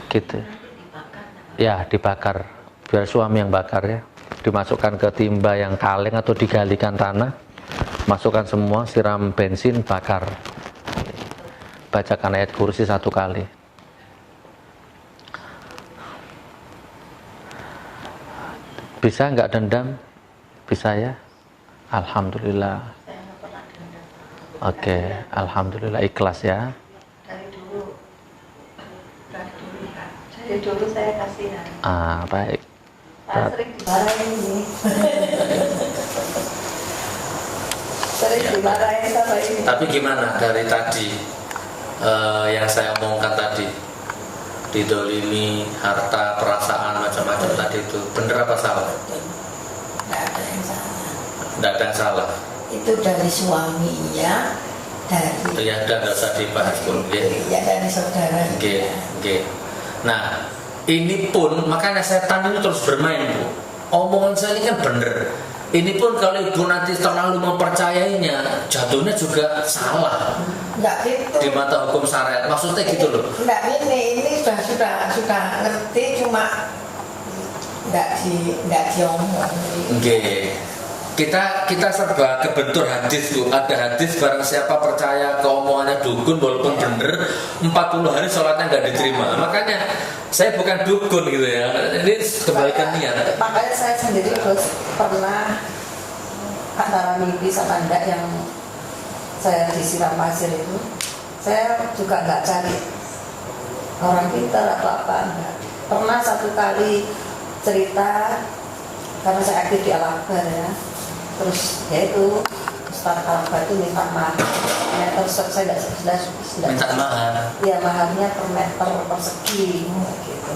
Gitu. Ya, dibakar. Biar suami yang bakar ya. Dimasukkan ke timba yang kaleng atau digalikan tanah. Masukkan semua, siram bensin, bakar. Bacakan ayat kursi 1 kali. Bisa nggak dendam? Bisa ya? Alhamdulillah. Oke, alhamdulillah ikhlas ya. Dari dulu saya kasihan. Baik. Saya sering dimarahin ini. Sering dimarahin sama ini. Tapi gimana dari tadi yang saya omongkan tadi, didolimi, harta, perasaan, macam-macam tadi itu, benar apa salah? Tidak ada yang salah. Tidak ada yang salah. Itu dari suami ya, dari Ya udah nggak usah dibahas pun. ya dari saudara. Nah, ini pun makanya setan ini terus bermain, Bu. Omongan saya ini kan bener. Ini pun kalau ibu nanti terlalu mempercayainya, jatuhnya juga salah. Enggak gitu. Di mata hukum syariat, maksudnya gitu loh. Enggak, ini sudah ngerti, cuma enggak diomong. Kita serba kebentur hadis, Bu. Ada hadis barang siapa percaya ke omongannya dukun walaupun bener 40 hari sholatnya nggak diterima. Makanya saya bukan dukun gitu ya. Ini kebaikan niat. Makanya saya sendiri pernah antara mimpi sama enggak yang saya disiram pasir itu, saya juga nggak cari orang pintar atau apa, enggak. Pernah 1 kali cerita karena saya aktif di Al-Akbar ya. Terus yaitu Ustaz Al-Akbar itu minta mahar. Ya, terus saya sudah Minta mahar. Ya, maharnya per meter persegi gitu.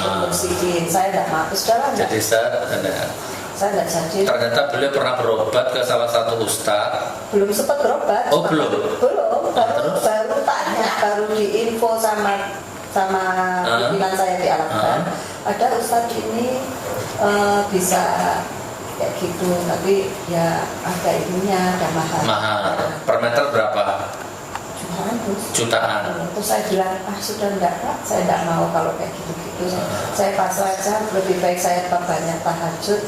Untuk bersihin, saya tidak mampu. Jadi saya tidak jadi. ternyata beliau pernah berobat ke salah satu ustaz. Belum sempat berobat. Oh, belum? Baru tanya, baru diinfo sama sama pimpinan saya di Al-Akbar, ada Ustadz ini bisa kayak gitu, tapi ya ada ininya, ada mahal. Mahal. Per meter berapa? Jutaan, Gus. Jutaan. Terus saya bilang, sudah enggak Pak, saya enggak mau kalau kayak gitu-gitu. Saya pasrah aja, lebih baik saya perbanyak tahajud,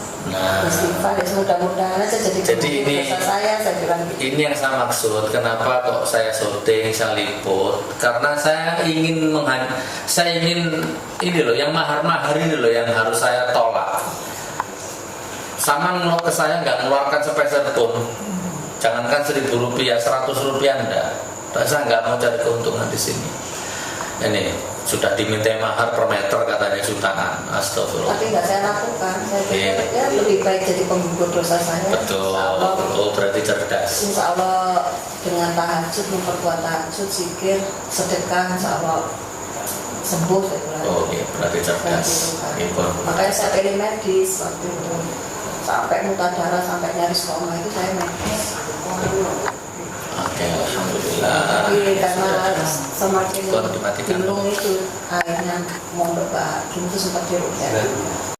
istighfar, ya mudah-mudahan aja jadi ini dosa saya bilang gitu. Ini yang saya maksud, kenapa kok saya syuting, saya liput, karena saya ingin ini loh, yang mahar-mahar ini loh yang harus saya tolak. Sama ngelok ke saya nggak mengeluarkan sepeser pun, jangankan 1.000 rupiah, 100 rupiah enggak. Saya nggak mau cari keuntungan di sini. Ini sudah diminta mahar per meter katanya jutaan. Astagfirullah. Tapi nggak saya lakukan. Saya pikir ya lebih baik jadi penggugur dosa saya. Betul. Oh berarti cerdas. Insya Allah dengan tahajud, memperkuat tahajud, zikir, sedekah, insya Allah sembuh. Oh iya, berarti cerdas. Makanya saya pilih medis waktu itu. Sampai muntah darah, sampai nyaris koma itu saya medis. Oke, alhamdulillah. Tapi karena semakin Kon dimatikan. bingung itu airnya mau berbagi itu sempat dirugikan.